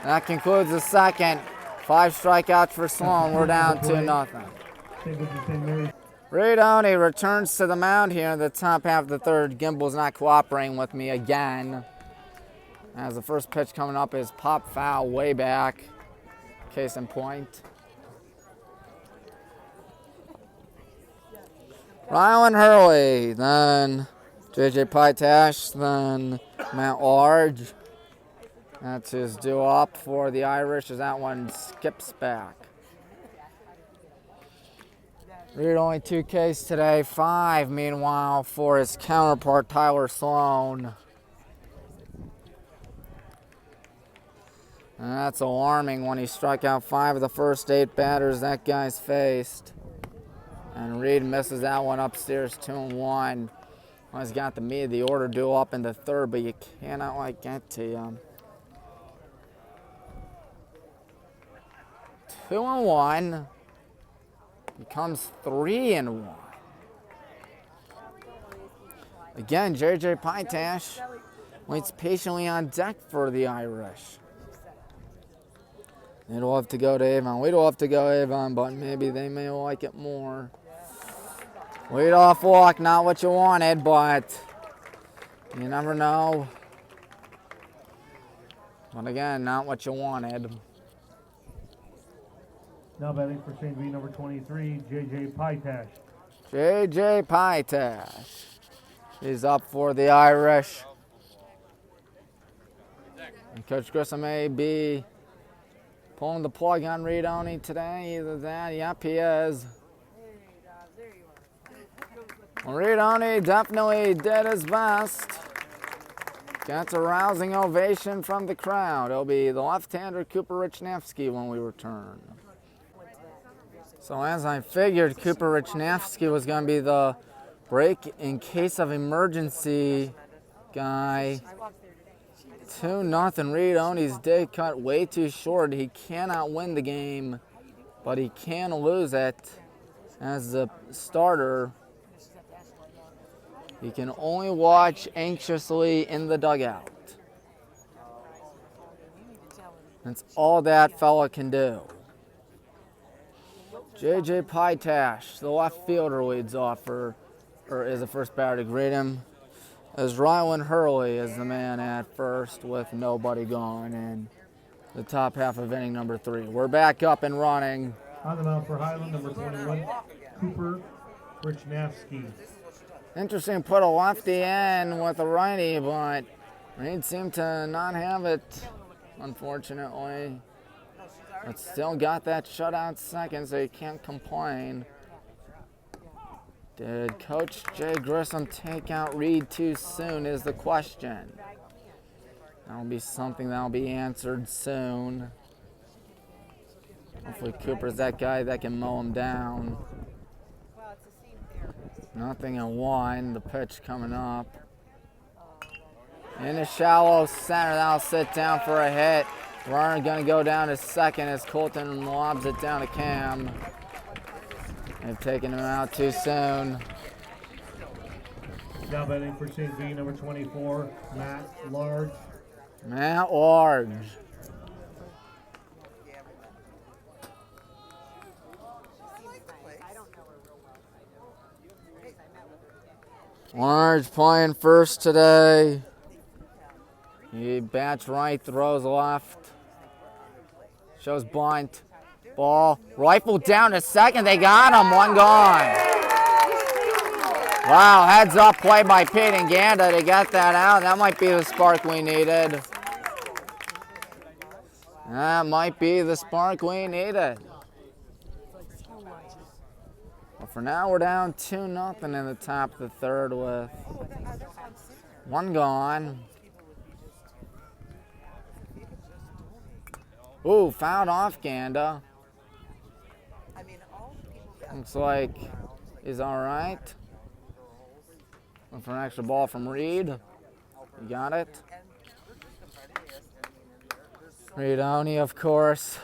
And that concludes the second. 5 strikeouts for Sloan. We're down 2-0. Reed Oney returns to the mound here in the top half of the 3rd. Gimbel's not cooperating with me again. As the first pitch coming up is pop foul way back. Case in point. Rylan Hurley, then J.J. Pytash, then Matt Large. That's his due up for the Irish as that one skips back. Reed only 2 Ks today, 5 meanwhile for his counterpart Tyler Sloan. And that's alarming when he struck out 5 of the first 8 batters that guy's faced. And Reed misses that one upstairs 2-1. Well, he's got the meat of the order due up in the 3rd, but you cannot get to him. 2-1. Becomes 3-1. Again, J.J. Pytash waits patiently on deck for the Irish. They'd love to go to Avon. We'd love to go Avon, but maybe they may like it more. Leadoff walk, not what you wanted, but you never know. But again, not what you wanted. Now batting for St. V number 23, J.J. Pytash. J.J. Pytash is up for the Irish. And Coach Grissom may be pulling the plug on Reed Oney today. Either that, yep, he is. Well, Reed Oney definitely did his best. Gets a rousing ovation from the crowd. It'll be the left-hander Cooper Richnevsky when we return. So as I figured, Cooper Richnevsky was going to be the break in case of emergency guy 2-0 Reed. Oni's did cut way too short. He cannot win the game, but he can lose it as the starter. He can only watch anxiously in the dugout. That's all that fella can do. J.J. Pytash, the left fielder, leads off or is the first batter to greet him. As Rylan Hurley is the man at first with nobody gone in the top half of inning number 3. We're back up and running. On the mound for Highland, number 21, Cooper Richnavsky. Interesting, put a lefty in with a righty, but Reed seemed to not have it, unfortunately. But still got that shutout second, so you can't complain. Did Coach Jay Grissom take out Reed too soon is the question. That'll be something that'll be answered soon. Hopefully Cooper's that guy that can mow him down. 0-1, the pitch coming up. In the shallow center, that'll sit down for a hit. Runner gonna go down to second as Colton lobs it down to Cam. They've taken him out too soon. Now batting for St. V, number 24, Matt Large. Matt Large. Large playing first today. He bats right, throws left. Shows bunt. Ball. Rifle down to second. They got him. One gone. Wow, heads up play by Pete and Ganda to get that out. That might be the spark we needed. That might be the spark we needed. Well, for now, we're down 2-0 in the top of the third with one gone. Ooh, fouled off Ganda. Looks like he's all right. Looking for an extra ball from Reed. You got it. Reed Oni, of course,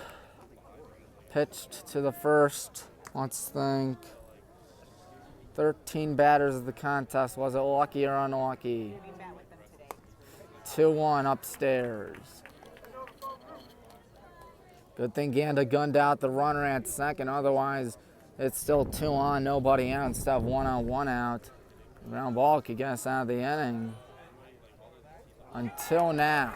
pitched to the first. Let's think. 13 batters of the contest. Was it lucky or unlucky? 2-1 upstairs. Good thing Ganda gunned out the runner at second. Otherwise, it's still 2 on, nobody out instead of 1 on, 1 out. Ground ball could get us out of the inning. Until now.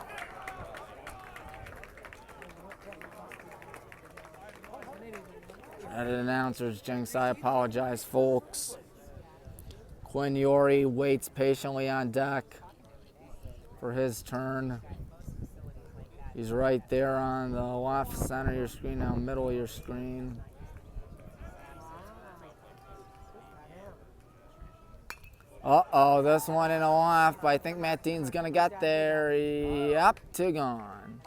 At announcers, Jinx, I apologize, folks. Quinn Yori waits patiently on deck for his turn. He's right there on the left center of your screen, now middle of your screen. Uh-oh, this one in the left, but I think Matt Dean's gonna get there. Yep, 2 gone.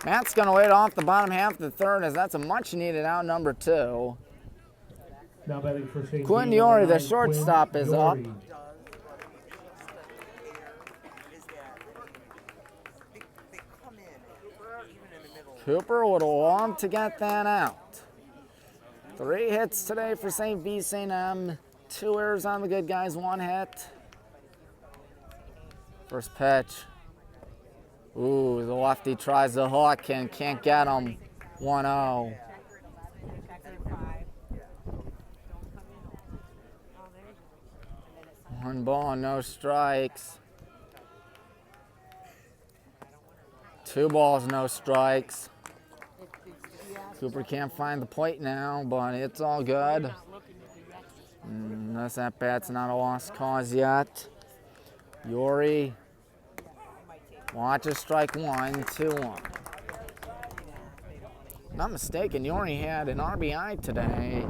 Matt's gonna wait off the bottom half of the third as that's a much needed out number 2. Now batting for St. Quinn V, Yori, the Quinn shortstop, is up. Yori. Cooper would love to get that out. 3 hits today for St. V. St. M. 2 errors on the good guys, 1 hit. First pitch. Ooh, the lefty tries the hook and can't get him. 1-0. One ball, no strikes. 2 balls, no strikes. Cooper can't find the plate now, but it's all good. This at-bat's not a lost cause yet. Yori watches strike 1, 2-1. Not mistaken, Yori had an RBI today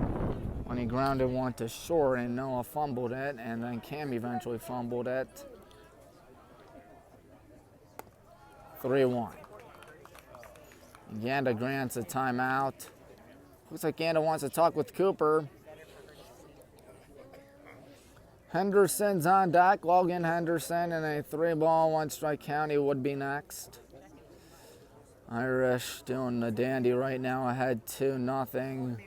when he grounded one to short and Noah fumbled it, and then Cam eventually fumbled it. 3-1. Ganda grants a timeout. Looks like Ganda wants to talk with Cooper. Henderson's on deck. Logan Henderson in a 3-ball, 1-strike count. He would be next. Irish doing a dandy right now, ahead 2-0.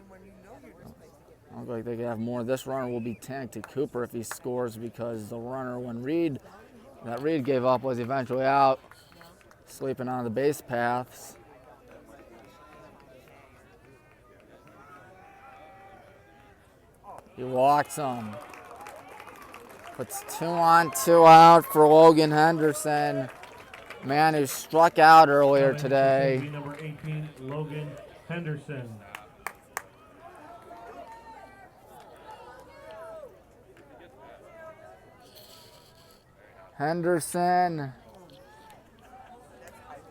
Looks like they could have more. This runner will be tagged to Cooper if he scores, because the runner, when Reed gave up, was eventually out, sleeping on the base paths. He walks him. Puts 2 on, 2 out for Logan Henderson. Man who struck out earlier today. Number 18, Logan Henderson. Henderson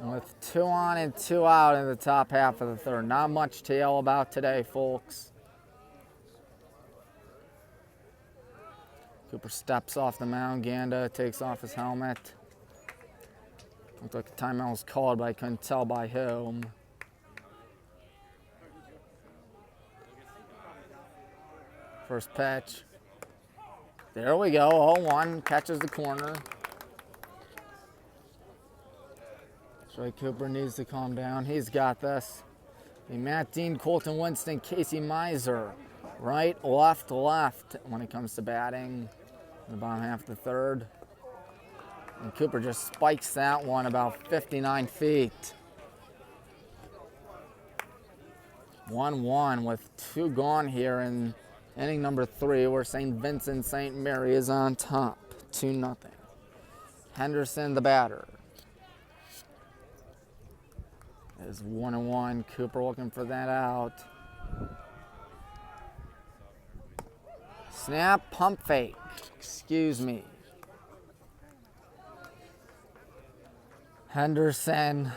with 2 on and 2 out in the top half of the third. Not much to yell about today, folks. Cooper steps off the mound. Ganda takes off his helmet. Looked like a timeout was called, but I couldn't tell by whom. First pitch. There we go. 0-1. Catches the corner. Troy Cooper needs to calm down. He's got this. Matt Dean, Colton Winston, Casey Miser. Right, left, left when it comes to batting in the bottom half of the third. And Cooper just spikes that one about 59 feet. 1-1 with 2 gone here in inning number 3, where St. Vincent-St. Mary is on top, 2-0. Henderson, the batter, is 1-1. Cooper looking for that out. Snap, pump fake. Excuse me. Henderson,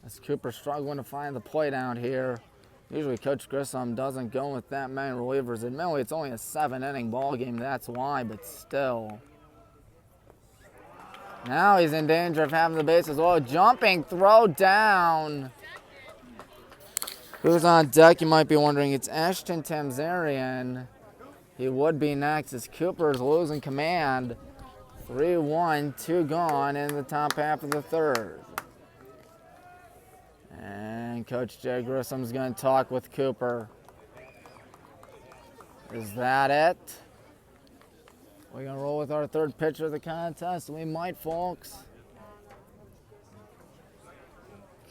as Cooper struggling to find the plate out here. Usually Coach Grissom doesn't go with that many relievers. Admittedly, it's only a 7-inning ball game, that's why, but still. Now he's in danger of having the bases low. Jumping throw down. Who's on deck, you might be wondering. It's Ashton Tamzarian. He would be next as Cooper's losing command. 3-1, 2 gone in the top half of the third. And Coach Jay Grissom's going to talk with Cooper. Is that it? We're going to roll with our third pitcher of the contest. We might, folks.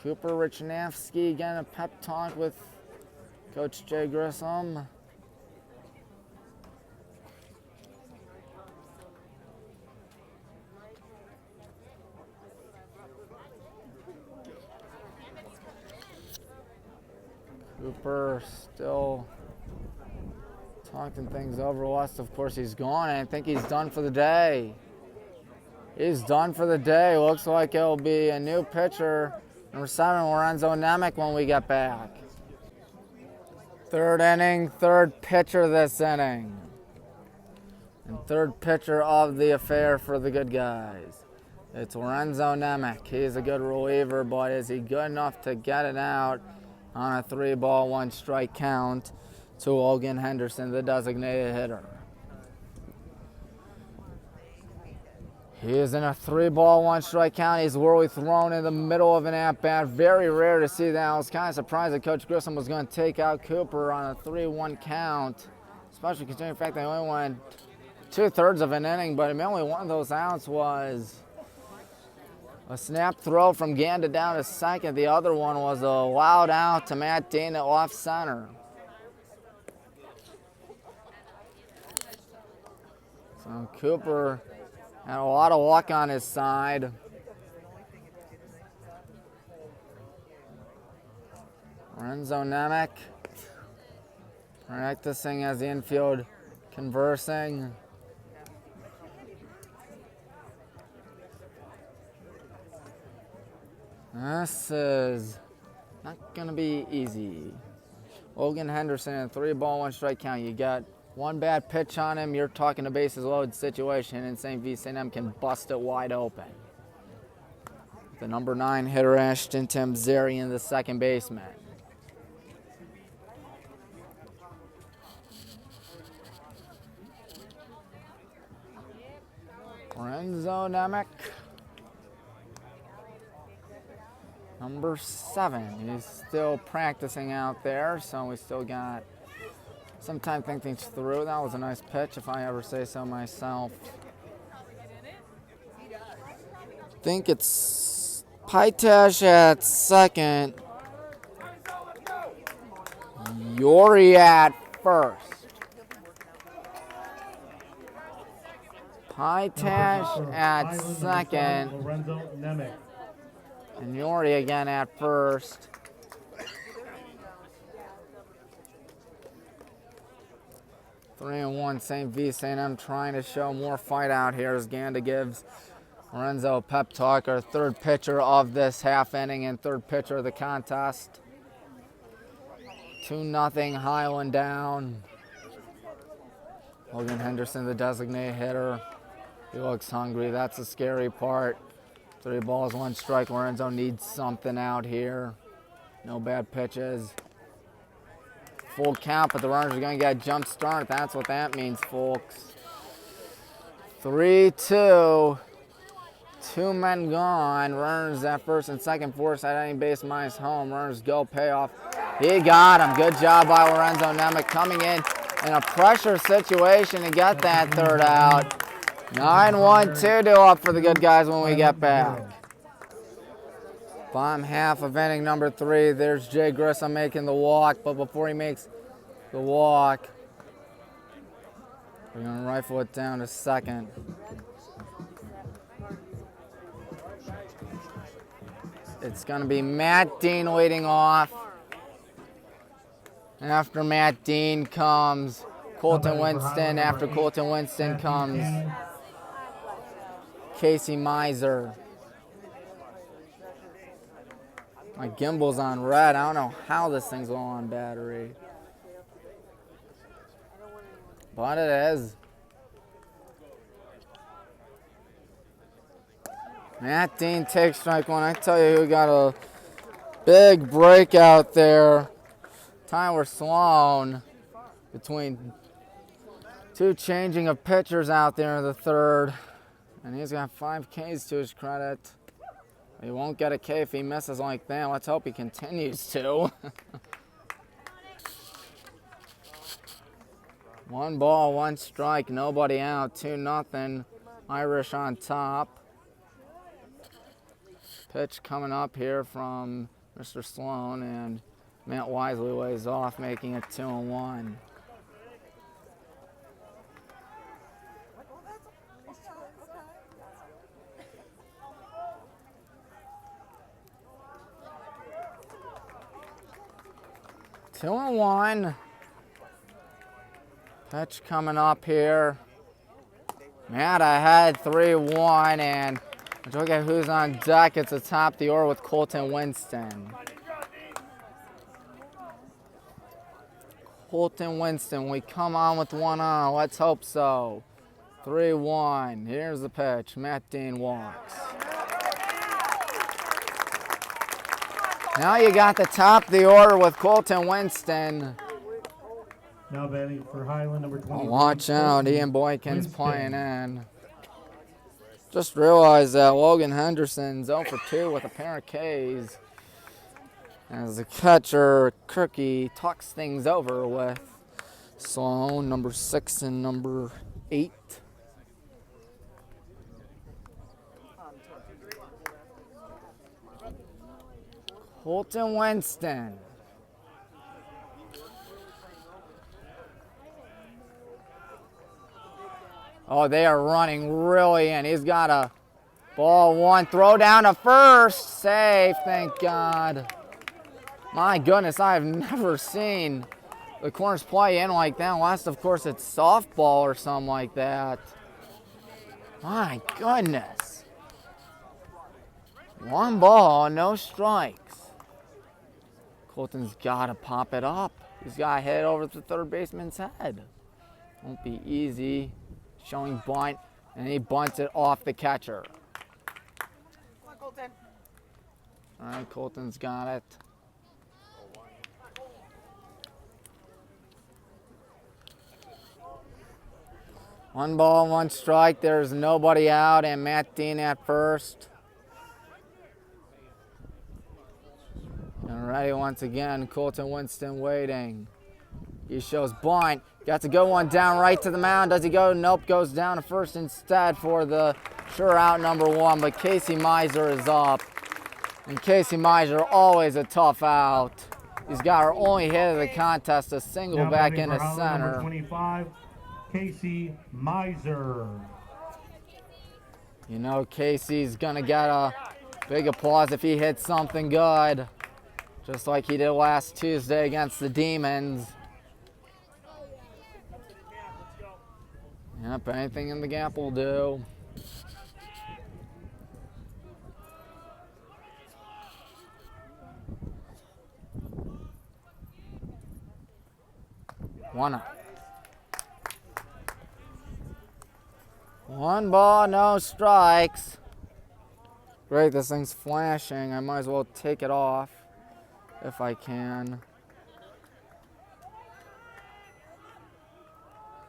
Cooper Richnavsky getting a pep talk with Coach Jay Grissom. Cooper still talking things over. West, of course, he's gone, and I think he's done for the day. He's done for the day. Looks like it'll be a new pitcher, number 7, Lorenzo Nemec, when we get back. Third inning, third pitcher this inning. And third pitcher of the affair for the good guys. It's Lorenzo Nemec. He's a good reliever, but is he good enough to get it out on a 3-ball, 1-strike count to Logan Henderson, the designated hitter? He is in a 3-ball, 1-strike count. He's literally thrown in the middle of an at-bat. Very rare to see that. I was kind of surprised that Coach Grissom was going to take out Cooper on a 3-1 count, especially considering the fact they only went 2/3 of an inning, but only one of those outs was a snap throw from Ganda down to second. The other one was a wild out to Matt Dean at left center. So Cooper had a lot of luck on his side. Lorenzo Nemec practicing as the infield conversing. This is not going to be easy. Logan Henderson in a 3-ball, 1-strike count. You got one bad pitch on him, you're talking a bases loaded situation, and St. Vincent can bust it wide open. The number 9 hitter, Ashton Tamzarian, the second baseman. Vincent-St, number 7. He's still practicing out there, so we still got some time thinking through. That was a nice pitch, if I ever say so myself. I think it's Pytash at second. Yori at first. Pytash at second. And Yori again at first. Three and one, St. Vincent trying to show more fight out here as Ganda gives Lorenzo a pep talk, our third pitcher of this half inning and third pitcher of the contest. 2-0 Highland down. Logan Henderson, the designated hitter. He looks hungry. That's the scary part. 3 balls, 1 strike. Lorenzo needs something out here. No bad pitches. Full count, but the runners are going to get a jump start. That's what that means, folks. 3-2. 2 men gone. Runners at first and second. Force at any base minus home. Runners go. Payoff. He got him. Good job by Lorenzo Nemec coming in a pressure situation to get that third out. 9-1, 2-2 up for the good guys when we get back. Bottom half of inning number 3. There's Jay Grissom making the walk, but before he makes the walk, we're going to rifle it down to second. It's going to be Matt Dean leading off. And after Matt Dean comes Colton Winston. After Colton Winston comes Casey Miser. My gimbal's on red. I don't know how this thing's low on battery. But it is. Matt Dean takes strike 1. I tell you who got a big break out there. Tyler Sloan, between 2 changing of pitchers out there in the third. And he's got 5 Ks to his credit. He won't get a K if he misses like that. Let's hope he continues to. 1 ball, 1 strike, nobody out. 2-0. Irish on top. Pitch coming up here from Mr. Sloan, and Matt Wisely lays off, making it 2-1. Two and 1. Pitch coming up here. Matt ahead 3-1, and look at who's on deck. It's atop the order with Colton Winston. Colton Winston, we come on with 1 on. Let's hope so. 3-1. Here's the pitch. Matt Dean walks. Now you got the top of the order with Colton Winston. Now batting for Highland, number 20. Watch out, Ian Boykins playing in. Just realized that Logan Henderson's 0 for 2 with a pair of Ks. As the catcher, Kirky, talks things over with Sloan, number 6 and number 8. Colton Winston. Oh, they are running really in. He's got a ball 1, throw down to first, safe, thank God. My goodness, I have never seen the corners play in like that. Unless, of course, it's softball or something like that. My goodness. 1 ball, no strikes. Colton's got to pop it up. He's got to hit it over the third baseman's head. Won't be easy. Showing bunt, and he bunts it off the catcher. Come on, Colton. All right, Colton's got it. 1 ball, 1 strike. There's nobody out, and Matt Dean at first. And ready once again, Colton Winston waiting. He shows bunt. Got to go one down right to the mound. Does he go? Nope, goes down to first instead for the sure out number 1. But Casey Miser is up. And Casey Miser, always a tough out. He's got our only hit of the contest, a single Now back batting into for Highland, center. number 25, Casey Miser. You know Casey's going to get a big applause if he hits something good. Just like he did last Tuesday against the Demons. Yep, anything in the gap will do. One up. 1 ball, no strikes. Great, this thing's flashing. I might as well take it off if I can.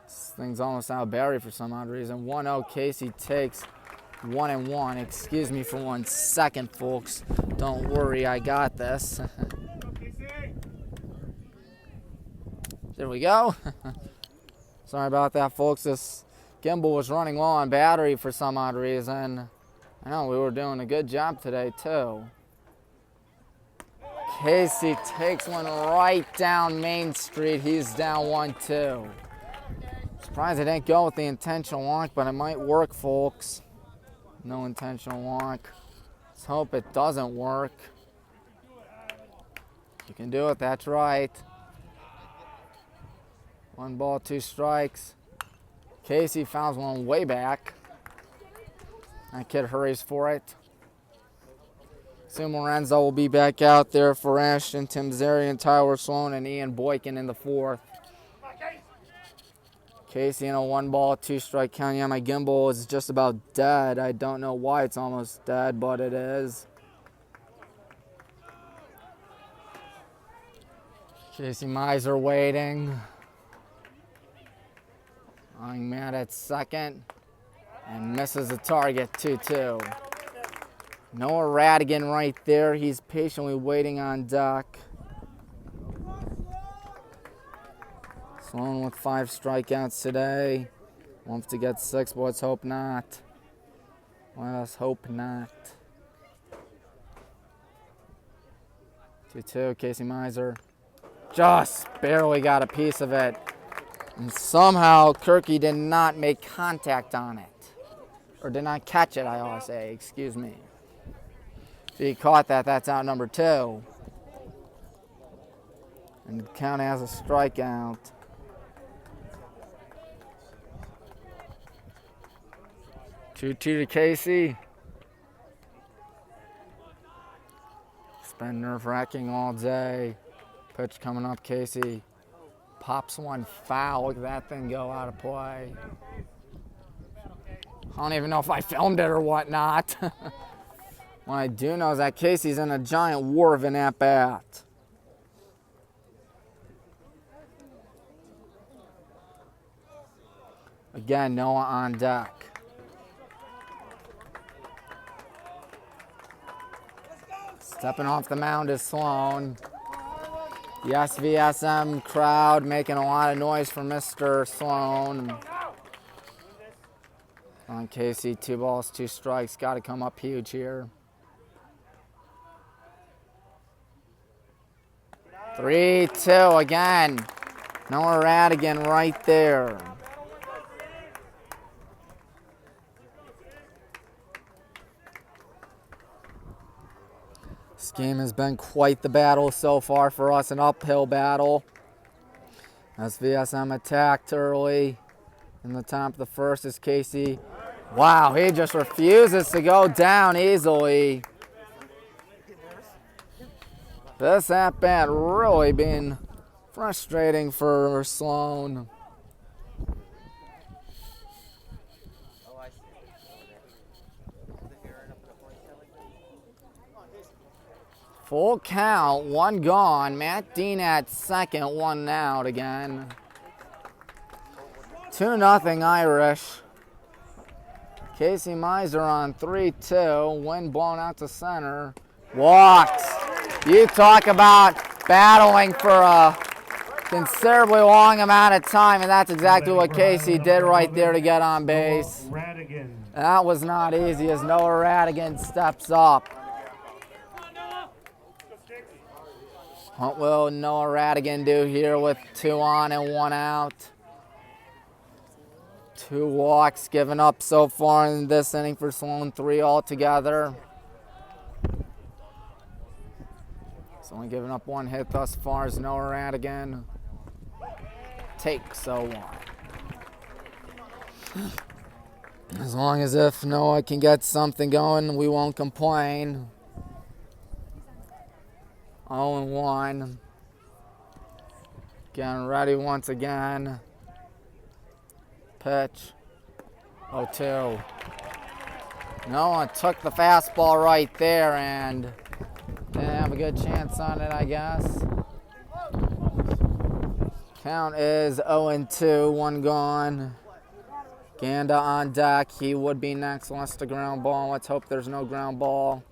This thing's almost out of battery for some odd reason. 1-0, Casey takes 1-1. Excuse me for 1 second, folks. Don't worry, I got this. There we go. Sorry about that, folks. This gimbal was running low on battery for some odd reason. I know we were doing a good job today, too. Casey takes one right down Main Street. He's down 1-2. Surprised I didn't go with the intentional walk, but it might work, folks. No intentional walk. Let's hope it doesn't work. You can do it, that's right. 1 ball, 2 strikes. Casey fouls one way back. That kid hurries for it. Sue Lorenzo will be back out there for Ashton, Tim Zarian, Tyler Sloan, and Ian Boykin in the 4th. Casey in a 1 ball, 2 strike count. Yeah, my gimbal is just about dead. I don't know why it's almost dead, but it is. Casey Miser waiting. I'm mad at second. And misses the target, 2-2. Noah Radigan right there. He's patiently waiting on deck. Sloan with 5 strikeouts today. Wants to get 6, but let's hope not. Let's hope not. 2-2, Casey Miser. Just barely got a piece of it. And somehow Kirky did not make contact on it. Or did not catch it, I ought to say. Excuse me. If he caught that, that's out number 2. And the count has a strikeout. 2-2 to Casey. It's been nerve-wracking all day. Pitch coming up, Casey. Pops one foul. Look at that thing go out of play. I don't even know if I filmed it or whatnot. What I do know is that Casey's in a giant war of an at-bat. Again, Noah on deck. Stepping off the mound is Sloan. The SVSM crowd making a lot of noise for Mr. Sloan. On Casey, 2 balls, 2 strikes. Got to come up huge here. 3-2 again. Noah Radigan right there. This game has been quite the battle so far for us, an uphill battle. SVSM attacked early in the top of the first is Casey. Wow, he just refuses to go down easily. This at-bat really been frustrating for Sloan. Full count, 1 gone. Matt Dean at second, 1 out again. 2-0 Irish. Casey Miser on 3-2. Wind blown out to center. Walks. You talk about battling for a considerably long amount of time, and that's exactly what Casey did right there to get on base. That was not easy as Noah Radigan steps up. What will Noah Radigan do here with 2 on and 1 out? 2 walks given up so far in this inning for Sloan, 3 altogether. He's only given up 1 hit thus far as Noah Radigan takes 0-1. As long as if Noah can get something going, we won't complain. 0-1. Getting ready once again. Pitch. 0-2. Noah took the fastball right there and didn't have a good chance on it, I guess. Count is 0-2, 1 gone. Ganda on deck. He would be next. Wants the ground ball. Let's hope there's no ground ball.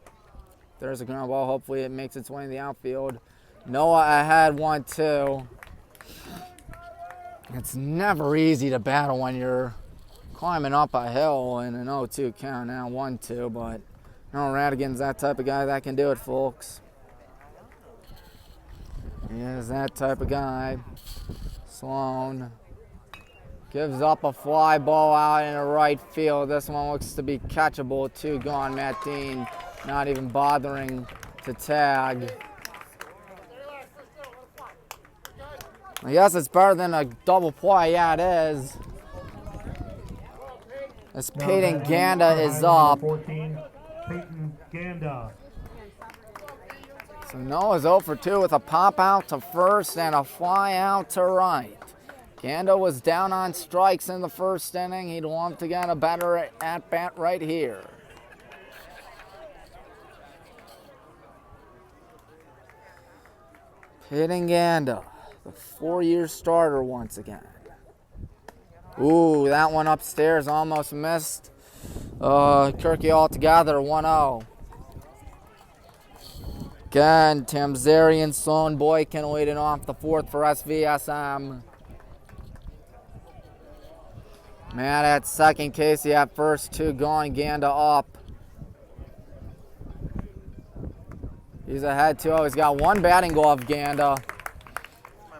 If there's a ground ball, hopefully it makes its way in the outfield. Noah ahead 1-2. It's never easy to battle when you're climbing up a hill in an 0-2 count. Now 1-2, but Noah Radigan's that type of guy that can do it, folks. He is that type of guy. Sloan gives up a fly ball out in the right field. This one looks to be catchable. 2 gone. Matt Dean not even bothering to tag. I guess it's better than a double play. Yeah, it is. As Peyton Ganda is up. 14, Peyton Ganda. So Noah's 0 for 2 with a pop out to first and a fly out to right. Ganda was down on strikes in the first inning. He'd want to get a better at-bat right here. Peyton Ganda, the 4-year starter once again. Ooh, that one upstairs almost missed. Kirky altogether, 1-0. Again, Tamzarian, Sloan, Boykin leading off the 4th for SVSM. Matt at second, Casey at first, 2 gone, Ganda up. He's ahead 2-0. He's got 1 batting glove, Ganda.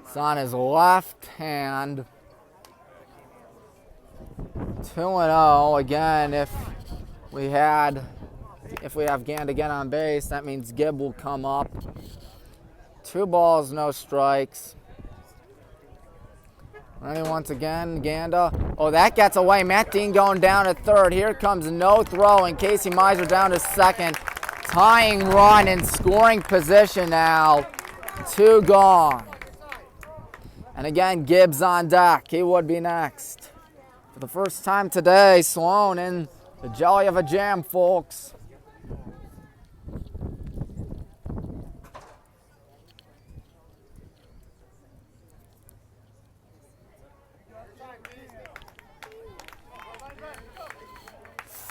It's on his left hand. 2-0. Again, if we have Ganda get on base, that means Gibb will come up. 2 balls, no strikes. Ready once again, Ganda. Oh, that gets away. Matt Dean going down to third. Here comes no throw, and Casey Miser down to second. Tying run in scoring position now. 2 gone. And again, Gibbs on deck. He would be next. For the first time today, Sloan in the jelly of a jam, folks.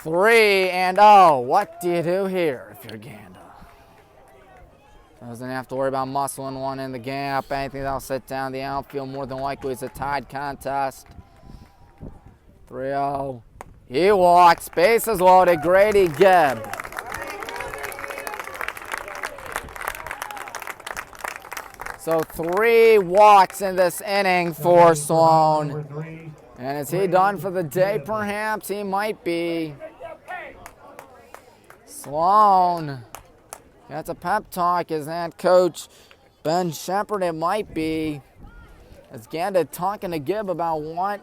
Three and oh, what do you do here if you're Ganda? Doesn't have to worry about muscling one in the gap. Anything that'll sit down the outfield, more than likely it's a tied contest. 3-0. He walks, bases loaded, Grady Gibb. So 3 walks in this inning for Sloan. And is he done for the day? Perhaps he might be. Sloan gets a pep talk. Is that Coach Ben Shepard? It might be. Is Ganda talking to Gibb about what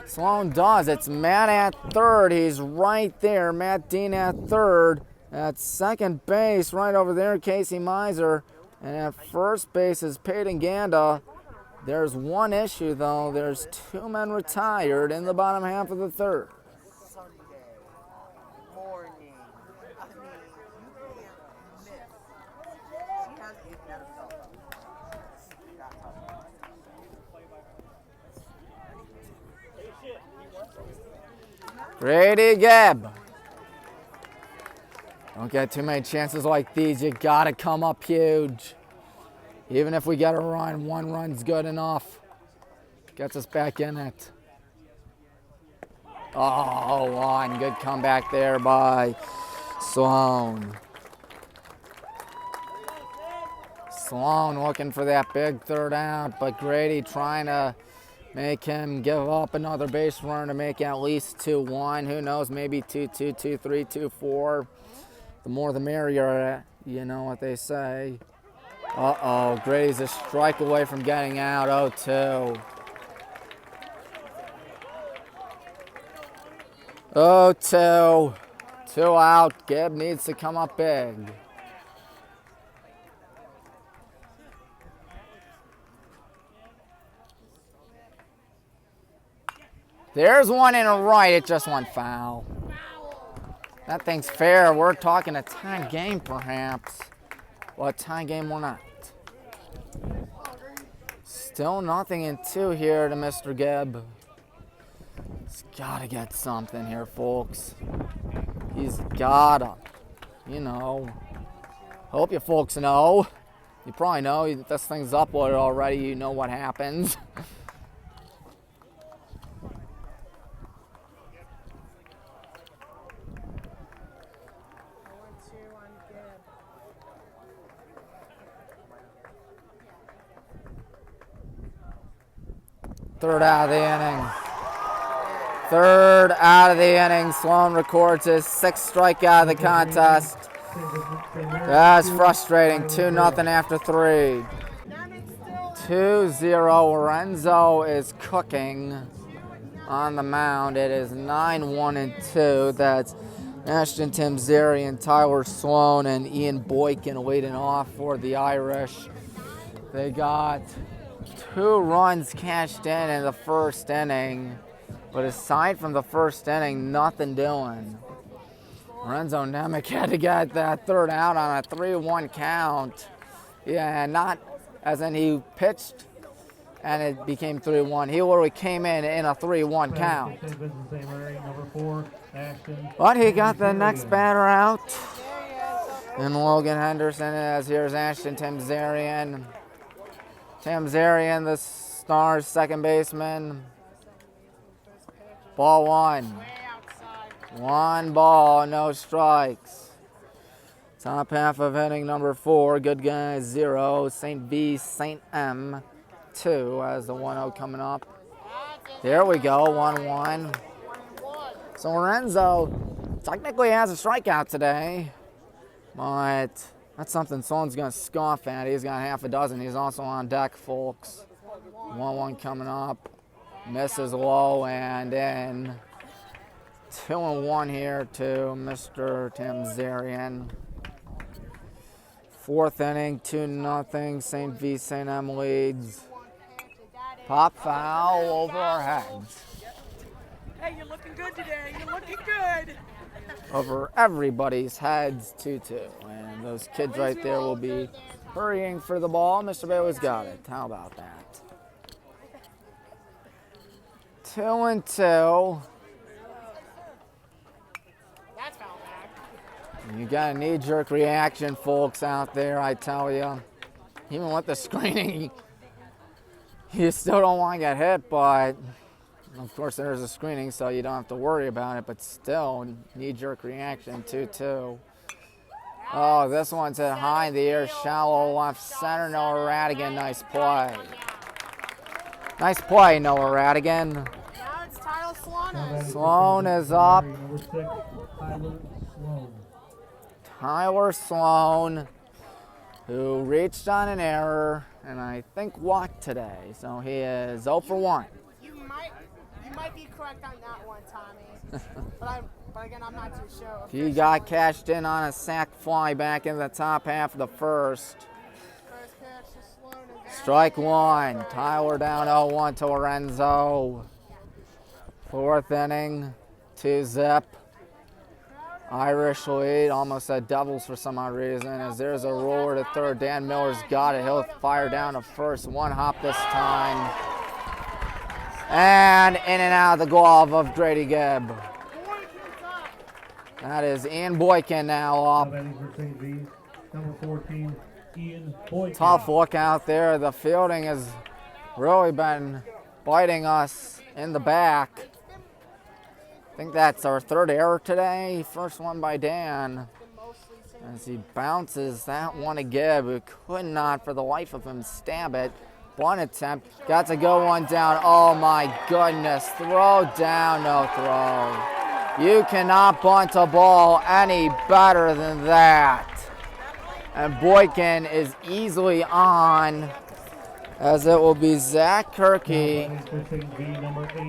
Sloan does? It's Matt at third. He's right there. Matt Dean at third. At second base, right over there, Casey Miser. And at first base is Peyton Ganda. There's one issue, though. There's 2 men retired in the bottom half of the third. Grady Gibb. Don't get too many chances like these. You gotta come up huge. Even if we get a run, one run's good enough. Gets us back in it. Oh, one. Good comeback there by Sloan. Sloan looking for that big third out, but Grady trying to make him give up another base runner to make at least 2-1. Who knows, maybe 2-2, 2-3, 2-4. The more the merrier, you know what they say. Uh-oh, Grady's a strike away from getting out, 0-2. 0-2, 2 out. Gibb needs to come up big. There's one in a right, it just went foul. That thing's fair. We're talking a tie game perhaps. Well, a tie game or not. Still nothing in 2 here to Mr. Gibb. He's got to get something here, folks. He's got to, you know. Hope you folks know. You probably know. This thing's uploaded already. You know what happens. Third out of the inning. Third out of the inning. Sloan records his 6th strikeout of the contest. That's frustrating. 2-0 after 3. 2-0. Lorenzo is cooking on the mound. It is 9-1-2. That's Ashton Tamzarian, Tyler Sloan, and Ian Boykin leading off for the Irish. They got 2 runs cashed in the first inning, but aside from the first inning, nothing doing. Lorenzo Nemec had to get that third out on a 3-1 count. Yeah, not as in he pitched and it became 3-1. He literally came in a 3-1 count. But he got the next batter out. And Logan Henderson, as here's Ashton Tamzarian. Tamzarian, the Stars' second baseman. Ball 1. 1 ball, no strikes. Top half of inning number 4. Good guys 0. St. Vincent-St 2 as the 1-0 coming up. There we go, 1-1. So Lorenzo technically has a strikeout today, but that's something someone's going to scoff at. He's got half a dozen. He's also on deck, folks. 1-1 coming up. Misses low and in. 2-1 here to Mr. Tamzarian. 4th inning, 2-0. St. Vincent leads. Pop foul over our heads. Hey, you're looking good today. You're looking good. Over everybody's heads, 2-2. And those kids right there will be hurrying for the ball. Mr. Bailey's got it. How about that? 2-2. That's foul back. You got a knee-jerk reaction, folks, out there, I tell you. Even with the screening, you still don't want to get hit, but of course there's a screening, so you don't have to worry about it, but still, knee-jerk reaction, 2-2. Oh, this one's hit high in the air, shallow left center, Noah Radigan, nice play. Nice play, Noah Radigan. Now it's Tyler Sloan. Sloan is up. Tyler Sloan, who reached on an error and I think walked today. So he is 0 for 1. You might be correct on that one, Tommy. but again, I'm not too sure. He got cashed in on a sac fly back in the top half of the first. First pitch to Sloan again. Strike 1. Tyler down 0-1 to Lorenzo. 4th inning, 2-zip. Irish lead, almost said Devils for some odd reason, as there's a roller to third. Dan Miller's got it. He'll fire down to first. 1 hop this time. And in and out of the glove of Grady Gibb. That is Ian Boykin now up. Batting for St. V, number 14, Ian Boykin. Tough look out there. The fielding has really been biting us in the back. I think that's our third error today. First one by Dan. As he bounces that one to Gibb, who could not for the life of him stab it. Bunt attempt. Got to go one down. Oh my goodness. Throw down, no throw. You cannot bunt a ball any better than that. And Boykin is easily on, as it will be Zach Kirky.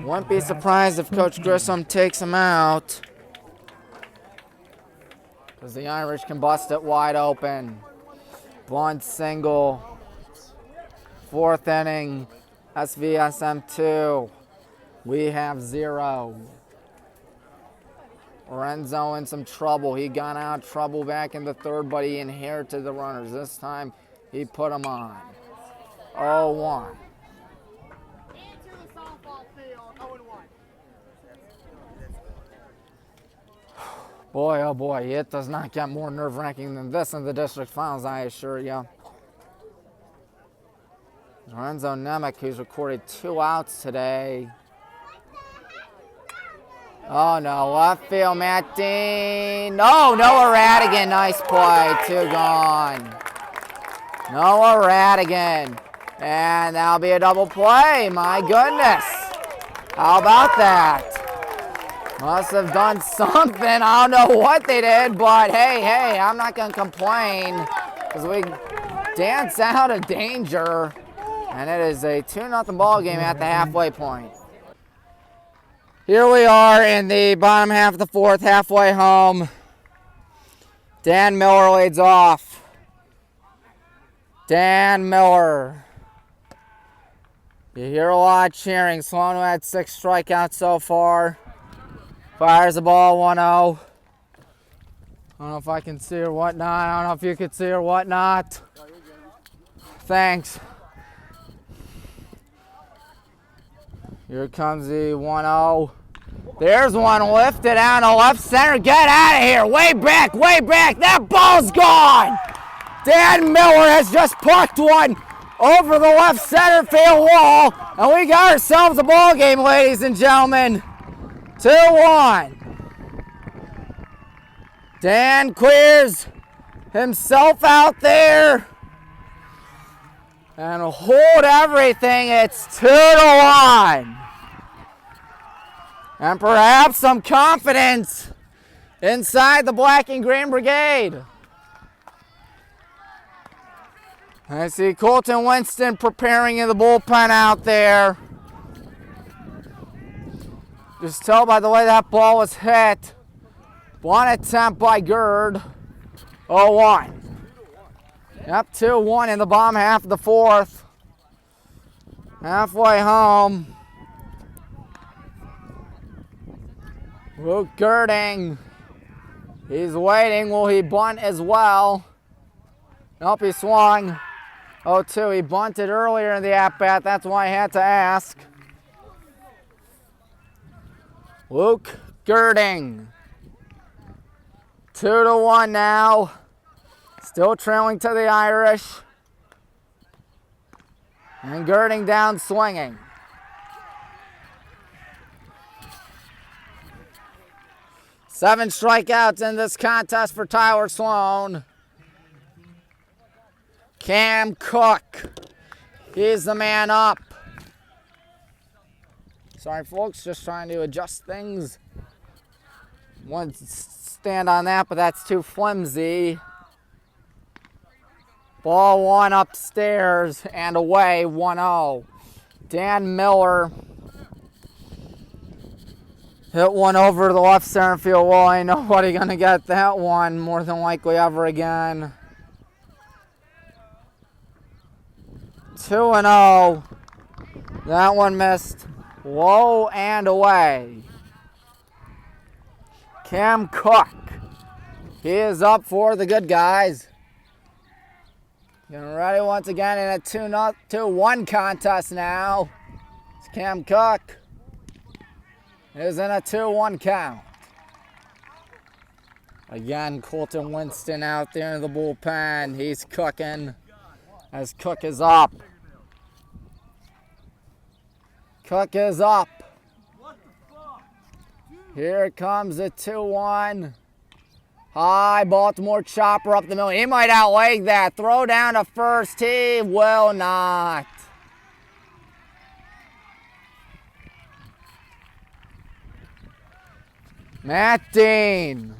Wouldn't be surprised if Coach Grissom takes him out, because the Irish can bust it wide open. Bunt single. Fourth inning, SVSM 2. We have 0. Lorenzo in some trouble. He got out of trouble back in the third, but he inherited the runners. This time, he put them on. 0-1. Into the softball field, 0-1. Boy, oh boy, it does not get more nerve-wracking than this in the district finals, I assure you. Lorenzo Nemec, who's recorded 2 outs today. Oh no, left field, Matt Dean. No, Noah Radigan, nice play, 2 gone. Noah Radigan. And that'll be a double play, my goodness. How about that? Must have done something, I don't know what they did, but hey, I'm not gonna complain, because we dance out of danger. And it is a 2-0 ball game at the halfway point. Here we are in the bottom half of the fourth, halfway home. Dan Miller leads off. Dan Miller. You hear a lot of cheering. Sloan had 6 strikeouts so far. Fires the ball 1-0. I don't know if I can see or whatnot. I don't know if you could see or whatnot. Thanks. Here comes the 1-0. There's one lifted out to left center. Get out of here. Way back, way back. That ball's gone. Dan Miller has just pucked one over the left center field wall. And we got ourselves a ball game, ladies and gentlemen. 2-1. Dan clears himself out there. And hold everything. It's 2-1. And perhaps some confidence inside the Black and Green Brigade. I see Colton Winston preparing in the bullpen out there. Just tell by the way that ball was hit. One attempt by Gerd. 0-1. Yep, 2-1 in the bottom half of the fourth. Halfway home. Luke Girding. He's waiting. Will he bunt as well? Nope, he swung. 0-2. He bunted earlier in the at-bat. That's why I had to ask. Luke Girding. 2-1 now. Still trailing to the Irish. And Girding down swinging. Seven strikeouts in this contest for Tyler Sloan. Cam Cook. He's the man up. Sorry, folks, just trying to adjust things. One stand on that, but that's too flimsy. Ball one upstairs and away, 1-0. Dan Miller hit one over the left center field wall. Ain't nobody gonna get that one more than likely ever again. 2-0. That one missed low and away. Cam Cook. He is up for the good guys. Getting ready once again in a 2-1 contest now. It's Cam Cook. Is in a 2-1 count. Again, Colton Winston out there in the bullpen. He's cooking as Cook is up. Cook is up. Here comes the 2-1. High Baltimore chopper up the middle. He might outleg that. Throw down to first. He will not. Matt Dean.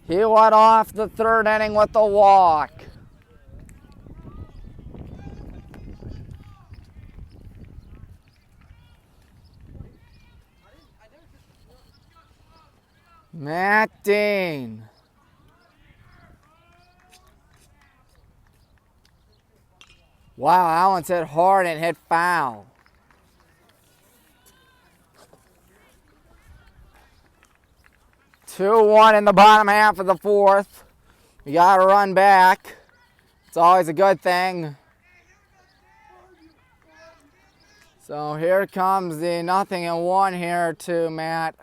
He led off the third inning with a walk. Matt Dean. Wow, that one's hit hard and hit foul. Two-one in the bottom half of the fourth. We got to run back. It's always a good thing. So here comes the 0-1 here to Matt.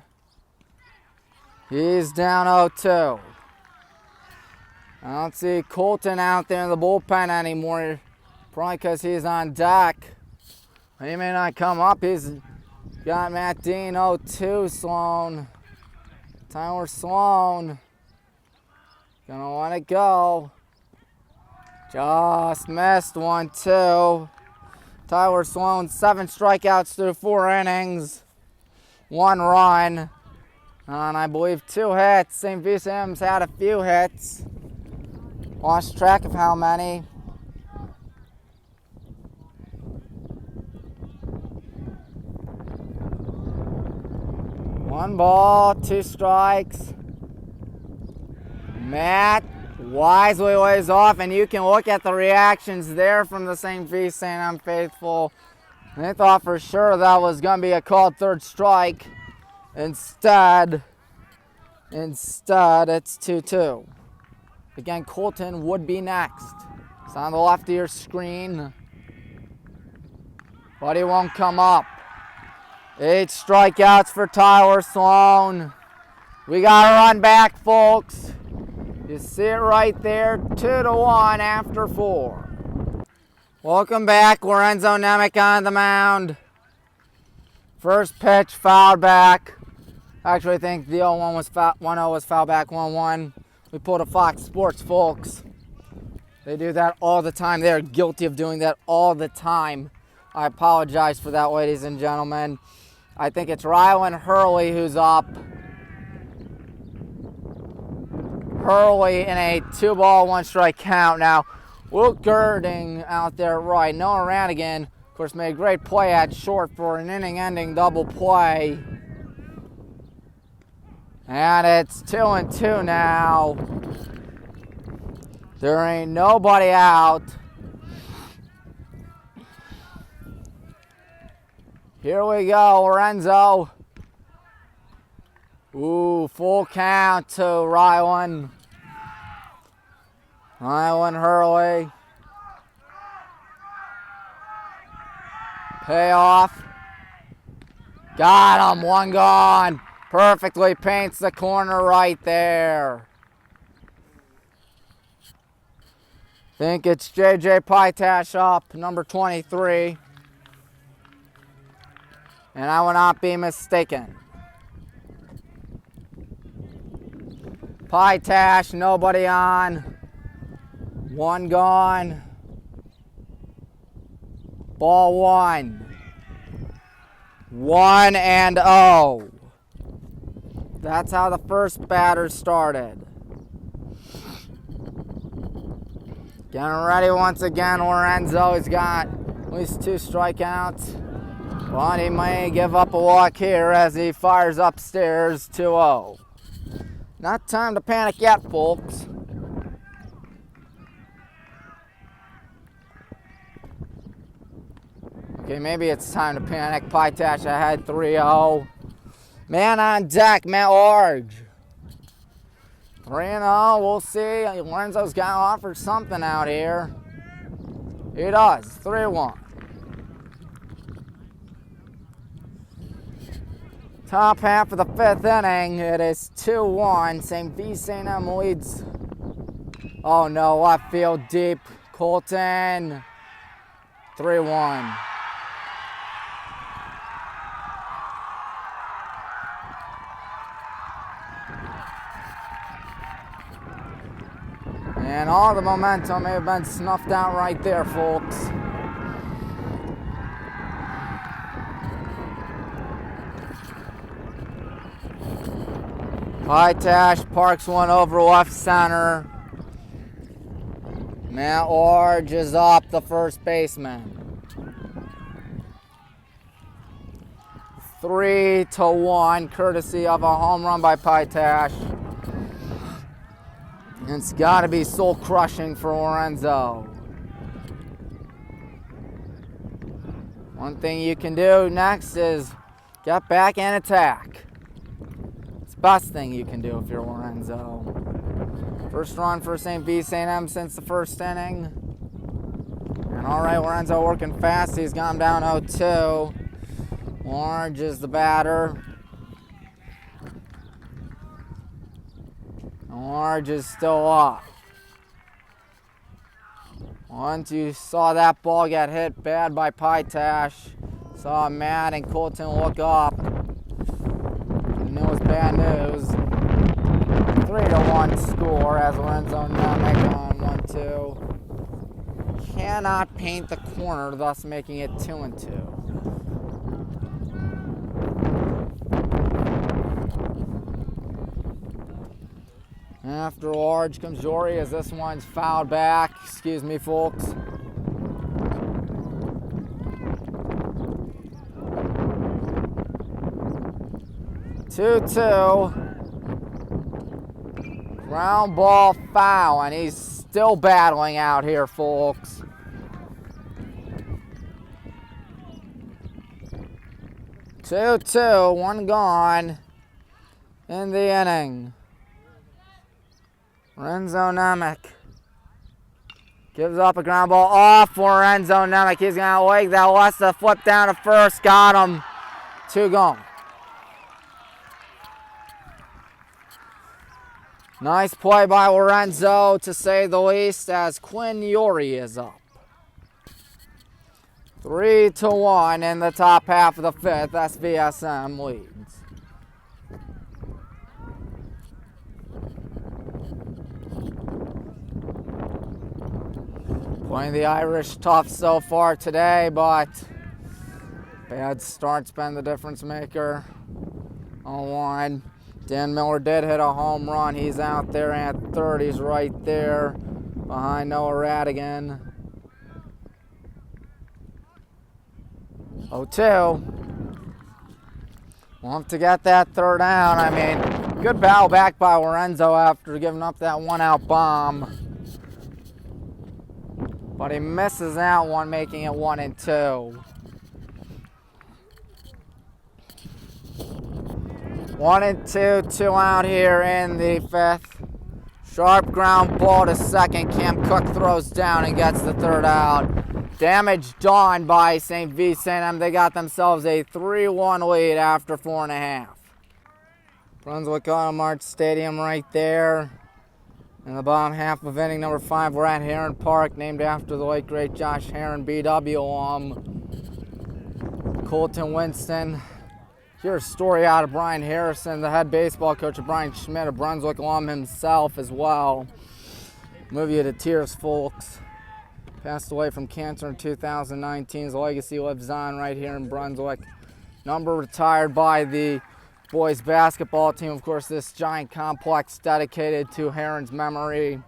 He's down 0-2. I don't see Colton out there in the bullpen anymore. Probably because he's on deck. He may not come up. He's got Matt Dean 0-2 Sloan. Tyler Sloan. Gonna want to go. Just missed 1-2. Tyler Sloan, 7 strikeouts through 4 innings. 1 run. And I believe 2 hits. St. Vincent's had a few hits. Lost track of how many. One ball, 2 strikes. Matt wisely lays off, and you can look at the reactions there from the St. Vincent faithful. They thought for sure that was going to be a called third strike. Instead, it's 2-2. Again, Colton would be next. It's on the left of your screen. But he won't come up. 8 strikeouts for Tyler Sloan. We got to run back, folks. You see it right there, 2-1 after 4. Welcome back, Lorenzo Nemec on the mound. First pitch, fouled back. Actually, I think the 0-1 was 1-0 was foul back 1-1. We pulled a Fox Sports, folks. They do that all the time. They are guilty of doing that all the time. I apologize for that, ladies and gentlemen. I think it's Rylan Hurley who's up. Hurley in a 2-ball, 1-strike count. Now, Will Girding out there right. Noah Ranigan, of course, made a great play at short for an inning-ending double play. And it's 2-2 now. There ain't nobody out. Here we go, Lorenzo. Ooh, full count to Rylan. Rylan Hurley. Payoff. Got him, 1 gone. Perfectly paints the corner right there. Think it's J.J. Pytash up, number 23. And I will not be mistaken. Pytash, nobody on. 1 gone. Ball 1. 1-0. That's how the first batter started. Getting ready once again, Lorenzo. He's got at least 2 strikeouts. But he may give up a walk here as he fires upstairs 2-0. Not time to panic yet, folks. Okay, maybe it's time to panic. Pytash ahead 3-0. Man on deck, Matt Large. 3-0, we'll see. Lorenzo's got to offer something out here. He does, 3-1. Top half of the 5th inning. It is 2-1. St. Vincent-St leads. Oh no, left field deep. Colton. 3-1. And all the momentum may have been snuffed out right there, folks. Pytash parks one over left center. Matt Large is up, the first baseman. 3-1, courtesy of a home run by Pytash. It's got to be soul crushing for Lorenzo. One thing you can do next is get back and attack. It's the best thing you can do if you're Lorenzo. First run for St. Vincent since the first inning. And all right, Lorenzo working fast. He's gone down 0-2. Large is the batter. Large is still up. Once you saw that ball get hit bad by Pytash, saw Matt and Colton look up. And it was bad news. 3-1 score as Lorenzo now making on 1-2. Cannot paint the corner, thus making it 2-2. After Large comes Jory as this one's fouled back. Excuse me, folks. Two. Ground ball foul, and he's still battling out here, folks. Two, one gone in the inning. Renzo Nemec gives up a ground ball off for Renzo Nemec. He's going to leg that west to flip down to first. Got him. 2 gone. Nice play by Lorenzo, to say the least, as Quinn Yori is up. 3-1 in the top half of the 5th. SVSM leads. Playing the Irish tough so far today, but bad start's been the difference maker. 0-1. Dan Miller did hit a home run. He's out there at third. He's right there behind Noah Radigan. 0-2. Want to get that third out. I mean, good battle back by Lorenzo after giving up that 1-out bomb. But he misses that one, making it 1-2. 1-2, 2 out here in the 5th. Sharp ground ball to second. Cam Cook throws down and gets the third out. Damage done by St. Vincent. They got themselves a 3-1 lead after 4.5. Brunswick Auto Mart Stadium right there. In the bottom half of inning number 5, we're at Heron Park, named after the late great Josh Heron, BW Colton Winston. Here's a story out of Brian Harrison, the head baseball coach of Brian Schmidt, a Brunswick alum himself as well. Move you to tears, folks. Passed away from cancer in 2019. His legacy lives on right here in Brunswick. Number retired by the boys basketball team. Of course, this giant complex dedicated to Heron's memory.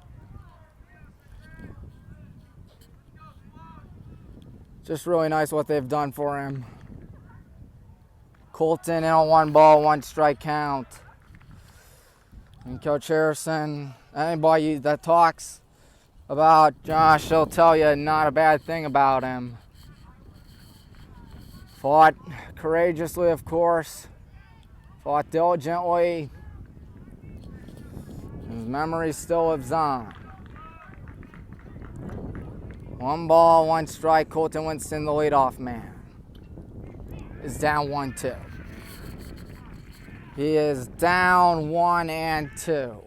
Just really nice what they've done for him. Colton in a 1-ball, 1-strike count. And Coach Harrison, anybody that talks about Josh, he'll tell you not a bad thing about him. Fought courageously, of course. Fought diligently. His memory still lives on. 1-ball, 1-strike. Colton Winston, the leadoff man, is down 1-2. He is down 1-2.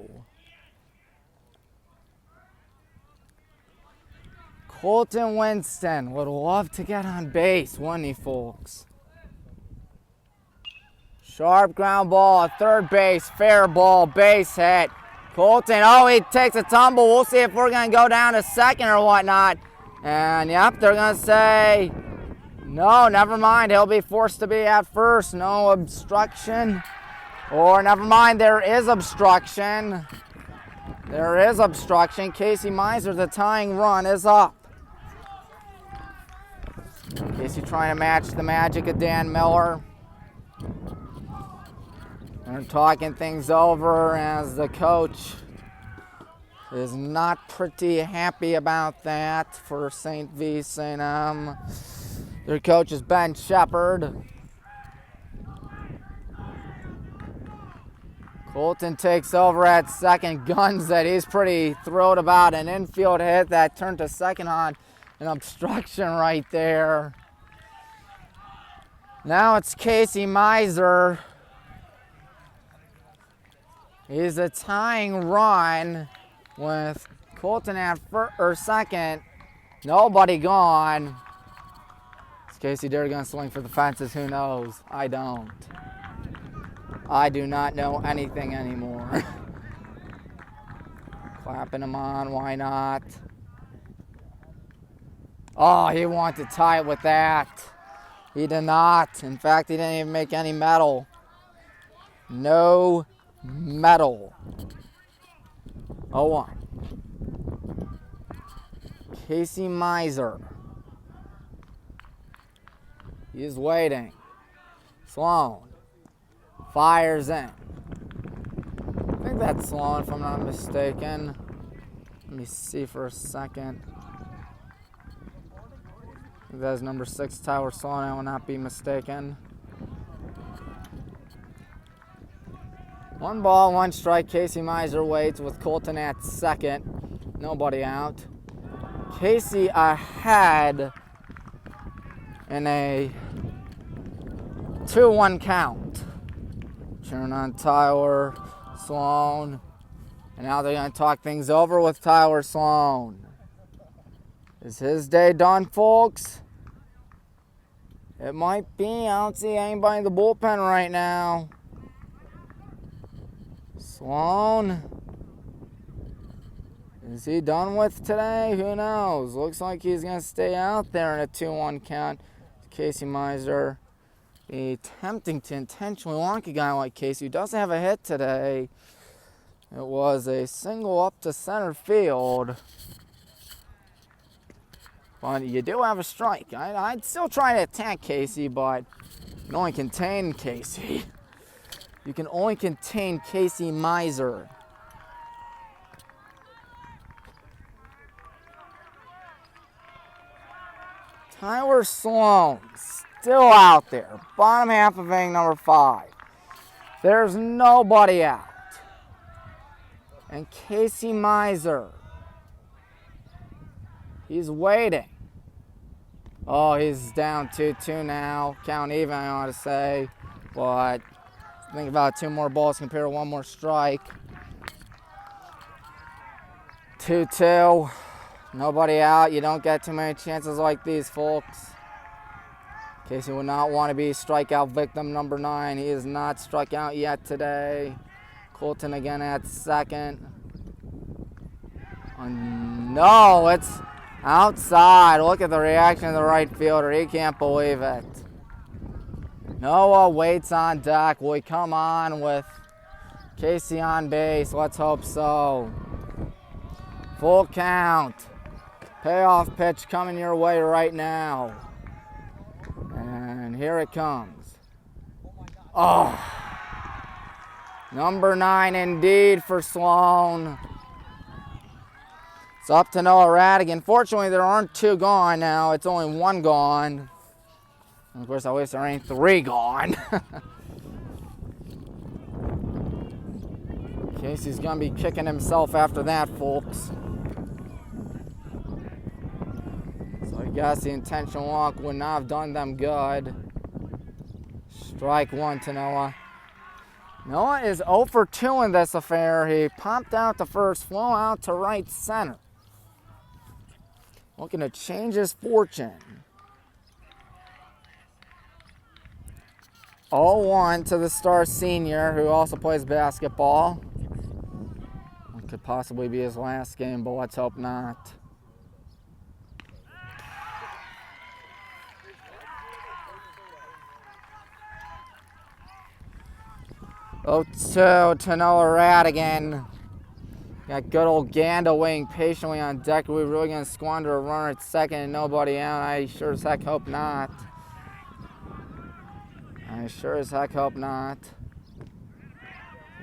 Colton Winston would love to get on base, wouldn't he, folks? Sharp ground ball at third base, fair ball, base hit. Colton, oh, he takes a tumble. We'll see if we're going to go down to second or whatnot. And, yep, they're going to say, no, never mind. He'll be forced to be at first. No obstruction. Or, never mind, there is obstruction. There is obstruction. Casey Miser, the tying run, is up. Casey trying to match the magic of Dan Miller. They're talking things over as the coach is not pretty happy about that for St. Vincent. Their coach is Ben Shepard. Colton takes over at second. Guns that he's pretty thrilled about. An infield hit that turned to second on an obstruction right there. Now it's Casey Miser. He's a tying run with Colton at second. Nobody gone. Is Casey Dare gonna swing for the fences? Who knows? I don't. I do not know anything anymore. Clapping him on, why not? Oh, he wanted to tie it with that. He did not. In fact, he didn't even make any metal. No metal. 0-1. Casey Miser. He's waiting. Sloan fires in. I think that's Sloan, if I'm not mistaken. Let me see for a second. I think that's number 6, Tyler Sloan. I will not be mistaken. 1 ball, 1 strike. Casey Miser waits with Colton at second. Nobody out. Casey ahead in a 2-1 count. Cheering on Tyler Sloan. And now they're going to talk things over with Tyler Sloan. Is his day done, folks? It might be. I don't see anybody in the bullpen right now. Sloan. Is he done with today? Who knows? Looks like he's going to stay out there in a 2-1 count. Casey Miser. Be tempting to intentionally walk a guy like Casey who doesn't have a hit today. It was a single up to center field. But you do have a strike. I'd still try to attack Casey, but you can only contain Casey. You can only contain Casey Miser. Tyler Sloan still out there. Bottom half of inning number 5. There's nobody out. And Casey Miser. He's waiting. Oh, he's down 2-2 now. Count even, I ought to say. But think about 2 more balls compared to 1 more strike. 2-2. Nobody out. You don't get too many chances like these, folks. Casey would not want to be strikeout victim number 9. He is not struck out yet today. Colton again at second. Oh, no, it's outside. Look at the reaction of the right fielder. He can't believe it. Noah waits on deck. Will he come on with Casey on base? Let's hope so. Full count. Payoff pitch coming your way right now. And here it comes. Oh. Number 9 indeed for Sloan. It's up to Noah Radigan. Fortunately, there aren't 2 gone now. It's only 1 gone. And of course, I wish there ain't 3 gone. Casey's going to be kicking himself after that, folks. So I guess the intentional walk would not have done them good. Strike 1 to Noah. Noah is 0 for 2 in this affair. He popped out the first, flow out to right center. Looking to change his fortune. 0-1 to the star senior, who also plays basketball. It could possibly be his last game, but let's hope not. Oh, 2 to Noah Radigan. Got good old Ganda waiting patiently on deck. Are we really going to squander a runner at second and nobody out? I sure as heck hope not. I sure as heck hope not.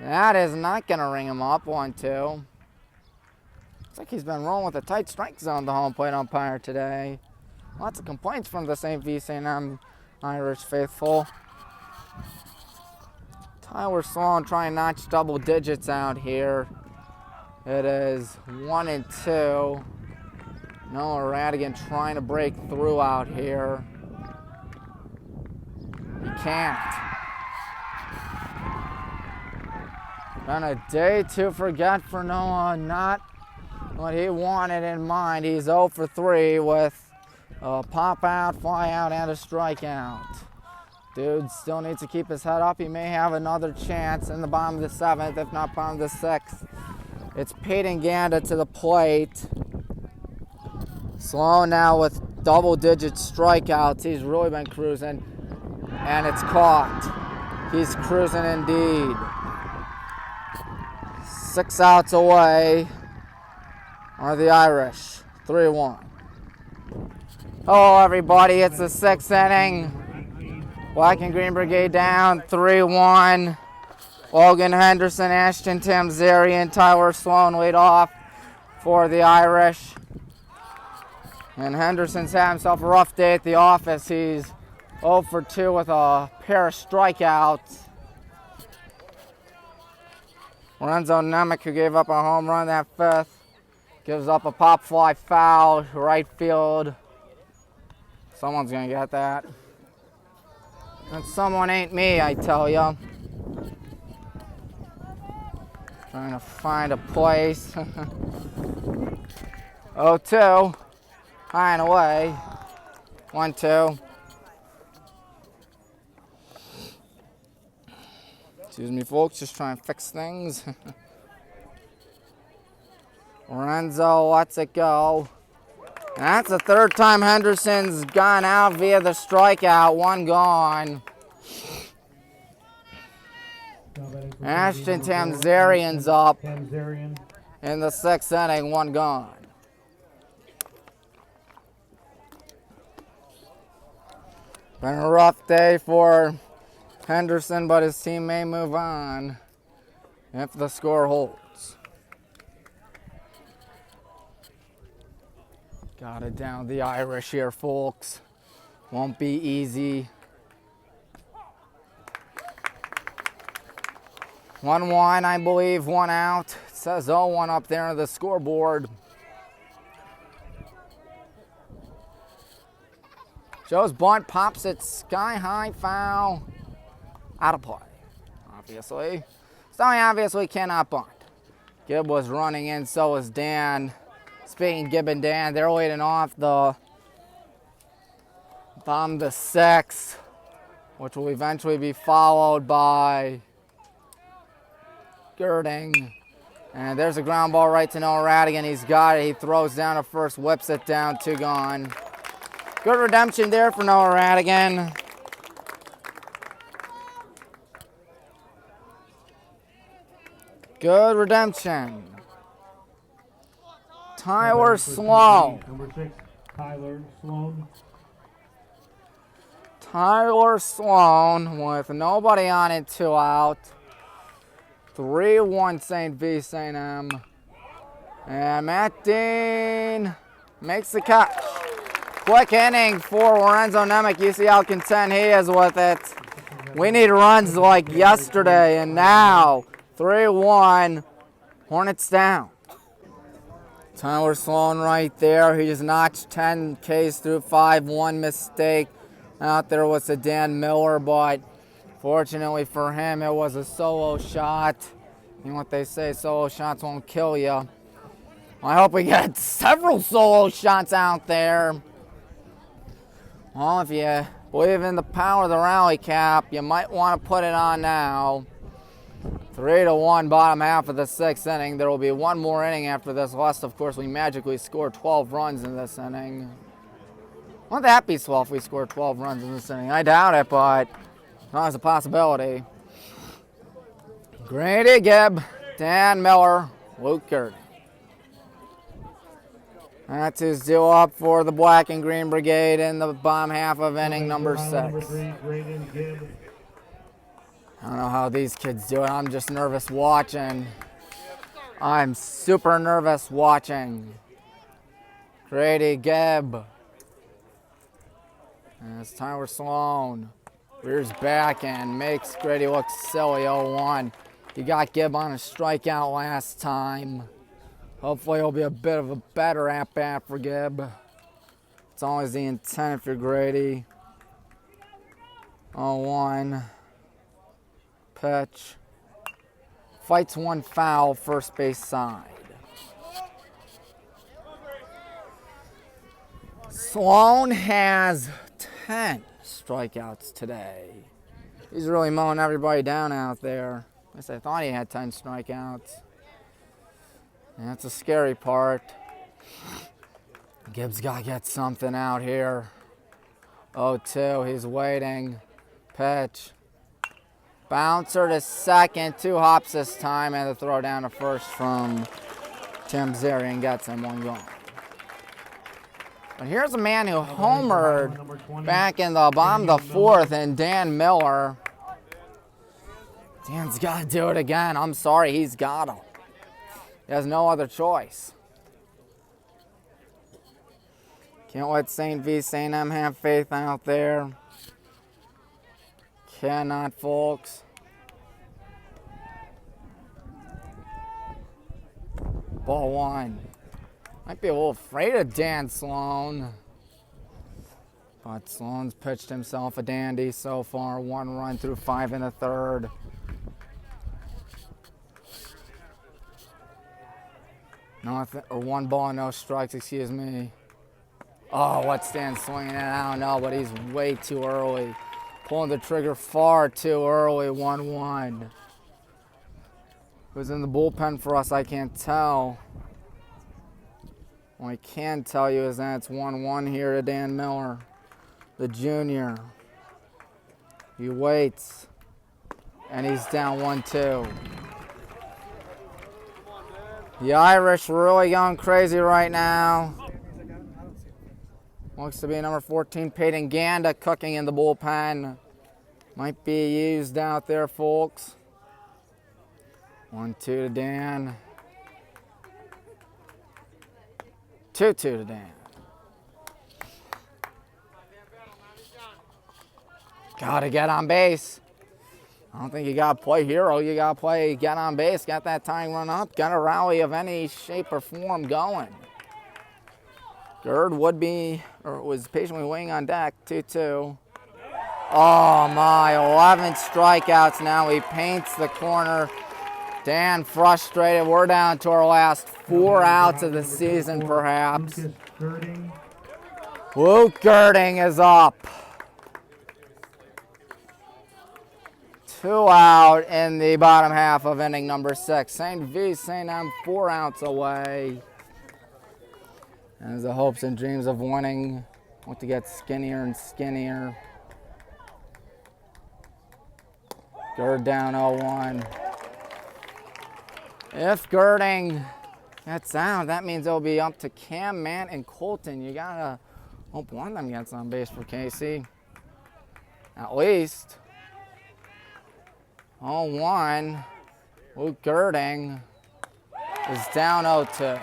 That is not going to ring him up. 1-2. Looks like he's been rolling with a tight strike zone, the home plate umpire today. Lots of complaints from the St. Vincent Irish faithful. Tyler Sloan trying to notch double digits out here. It is 1-2. Noah Radigan trying to break through out here. He can't. Been a day to forget for Noah. Not what he wanted in mind. He's 0 for 3 with a pop out, fly out, and a strikeout. Dude still needs to keep his head up. He may have another chance in the bottom of the 7th, if not bottom of the 6th. It's Peyton Ganda to the plate. Sloan now with double-digit strikeouts. He's really been cruising, and it's caught. He's cruising indeed. 6 outs away are the Irish. 3-1. Hello, everybody. It's the 6th inning. Black and Green Brigade down 3-1. Logan Henderson, Ashton Tamzarian, Tyler Sloan lead off for the Irish. And Henderson's had himself a rough day at the office. He's 0 for 2 with a pair of strikeouts. Lorenzo Nemec, who gave up a home run that 5th, gives up a pop fly foul, right field. Someone's going to get that. And someone ain't me, I tell ya. Trying to find a place. 0-2. High and away. 1-2. Excuse me, folks. Just trying to fix things. Lorenzo lets it go. That's the 3rd time Henderson's gone out via the strikeout. 1 gone. Ashton Tamzarian's up in the 6th inning. 1 gone. Been a rough day for Henderson, but his team may move on if the score holds. Got it down the Irish here, folks. Won't be easy. 1-1, I believe, 1 out. It says 0-1 up there on the scoreboard. Joe's bunt pops it sky high, foul. Out of play, obviously. Stoney obviously cannot bunt. Gibb was running in, so was Dan. Speaking Gibb and Dan, they're leading off the bottom of the 6th, which will eventually be followed by Girding. And there's a ground ball right to Noah Radigan. He's got it. He throws down to first, whips it down, 2 gone. Good redemption there for Noah Radigan. Good redemption. Tyler Sloan. Number 6, Tyler Sloan. Tyler Sloan with nobody on it, 2 out. 3-1 St. Vincent. And Matt Dean makes the catch. Quick inning for Lorenzo Nemec. You see how content he is with it. We need runs like yesterday, and now 3-1, Hornets down. Tyler Sloan right there. He just notched 10 Ks through 5. 1 mistake out there was a Dan Miller, but Fortunately for him, it was a solo shot. You know what they say, solo shots won't kill you. I hope we get several solo shots out there. Well, if you believe in the power of the rally cap, you might want to put it on now. 3-1 bottom half of the 6th inning. There will be one more inning after this, unless, of course, we magically score 12 runs in this inning. Wouldn't that be swell if we scored 12 runs in this inning? I doubt it, but it's always a possibility. Grady Gibb, Dan Miller, Luke Gerding. That's who's due up for the Black and Green Brigade in the bottom half of inning number 6. I don't know how these kids do it. I'm just nervous watching. I'm super nervous watching. Grady Gibb. And it's Tyler Sloan. Rears back and makes Grady look silly. 0-1. He got Gibb on a strikeout last time. Hopefully it'll be a bit of a better at-bat for Gibb. It's always the intent if you're Grady. 0-1. Pitch. Fights one foul, first base side. Sloan has 10 strikeouts today. He's really mowing everybody down out there. At least I thought he had 10 strikeouts. And that's the scary part. Gibbs got to get something out here. 0-2, he's waiting. Pitch. Bouncer to second, 2 hops this time, and the throw down to first from Tim Zarian gets him 1 gone. But here's a man who homered back in the bottom of the 4th, and Dan Miller. Dan's got to do it again. I'm sorry, he's got to. He has no other choice. Can't let St. Vincent-St have faith out there. Cannot, folks. Ball 1. Might be a little afraid of Dan Sloan. But Sloan's pitched himself a dandy so far. 1 run through 5 in the 3rd. Nothing, or 1 ball, no strikes, excuse me. Oh, what's Dan swinging at? I don't know, but he's way too early. Pulling the trigger far too early, 1-1. Who's in the bullpen for us, I can't tell. What I can tell you is that it's 1-1 here to Dan Miller, the junior. He waits, and he's down 1-2. The Irish really going crazy right now. Looks to be number 14, Peyton Ganda, cooking in the bullpen. Might be used out there, folks. 1-2 to Dan. 2-2 to Dan. Gotta get on base. I don't think you gotta play hero. You gotta play get on base, got that tying run up, got a rally of any shape or form going. Gerd would be, or was patiently waiting on deck. 2-2. Oh my, 11 strikeouts now. He paints the corner. Dan frustrated. We're down to our last 4 outs of the season, perhaps. Luke Gerding is up. 2 out in the bottom half of inning number 6. St. Vincent-St 4 outs away. As the hopes and dreams of winning want to get skinnier and skinnier. Gerd down 0-1. If Gerding gets out, that means it'll be up to Cam, Matt, and Colton. You gotta hope one of them gets on base for Casey. At least. 0-1. Luke Gerding is down 0-2.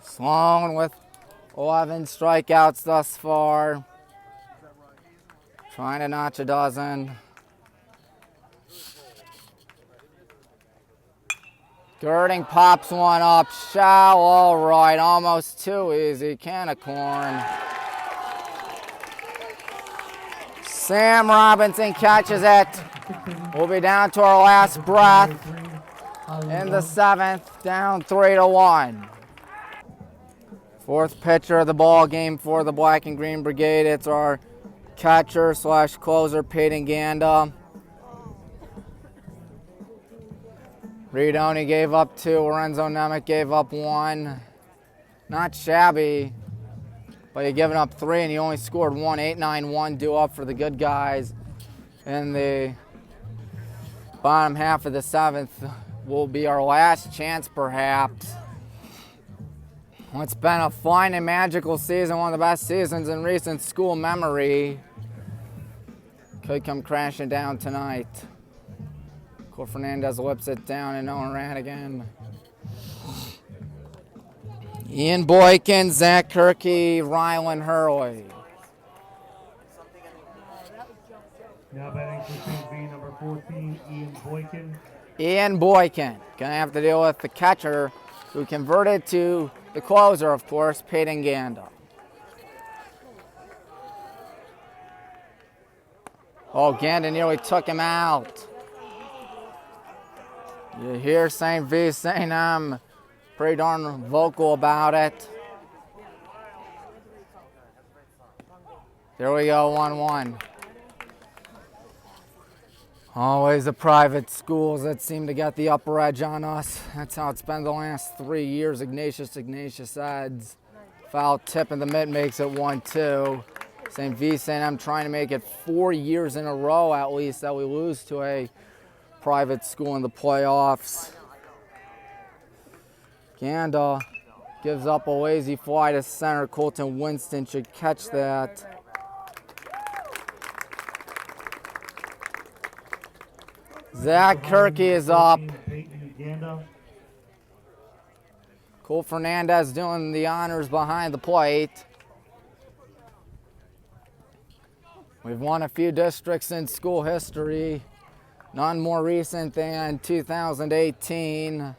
Sloan with 11 strikeouts thus far. Trying to notch a dozen. Girding pops one up, shallow right, almost too easy, can of corn. Sam Robinson catches it. We'll be down to our last breath in the 7th, down 3-1. Fourth pitcher of the ball game for the Black and Green Brigade. It's our catcher slash closer, Peyton Ganda. Reed only gave up 2. Lorenzo Nemec gave up 1. Not shabby, but you're giving up 3 and you only scored 1. 8-9-1 due up for the good guys in the bottom half of the 7th. Will be our last chance, perhaps. It's been a fun and magical season, one of the best seasons in recent school memory. Could come crashing down tonight. Cole Fernandez whips it down and Owen Radigan. Ian Boykin, Zach Kirky, Rylan Hurley. Now batting for Team B, number 14, Ian Boykin. Ian Boykin. Gonna have to deal with the catcher who converted to the closer, of course, Peyton Ganda. Oh, Ganda nearly took him out. You hear St. Vincent-St pretty darn vocal about it. There we go, 1-1. Always the private schools that seem to get the upper edge on us. That's how it's been the last 3 years. Ignatius adds. Foul tip in the mid makes it 1-2. St. Vincent trying to make it 4 years in a row at least that we lose to a private school in the playoffs. Ganda gives up a lazy fly to center. Colton Winston should catch that. Zach Kirky is up. Cole Fernandez doing the honors behind the plate. We've won a few districts in school history. None more recent than 2018.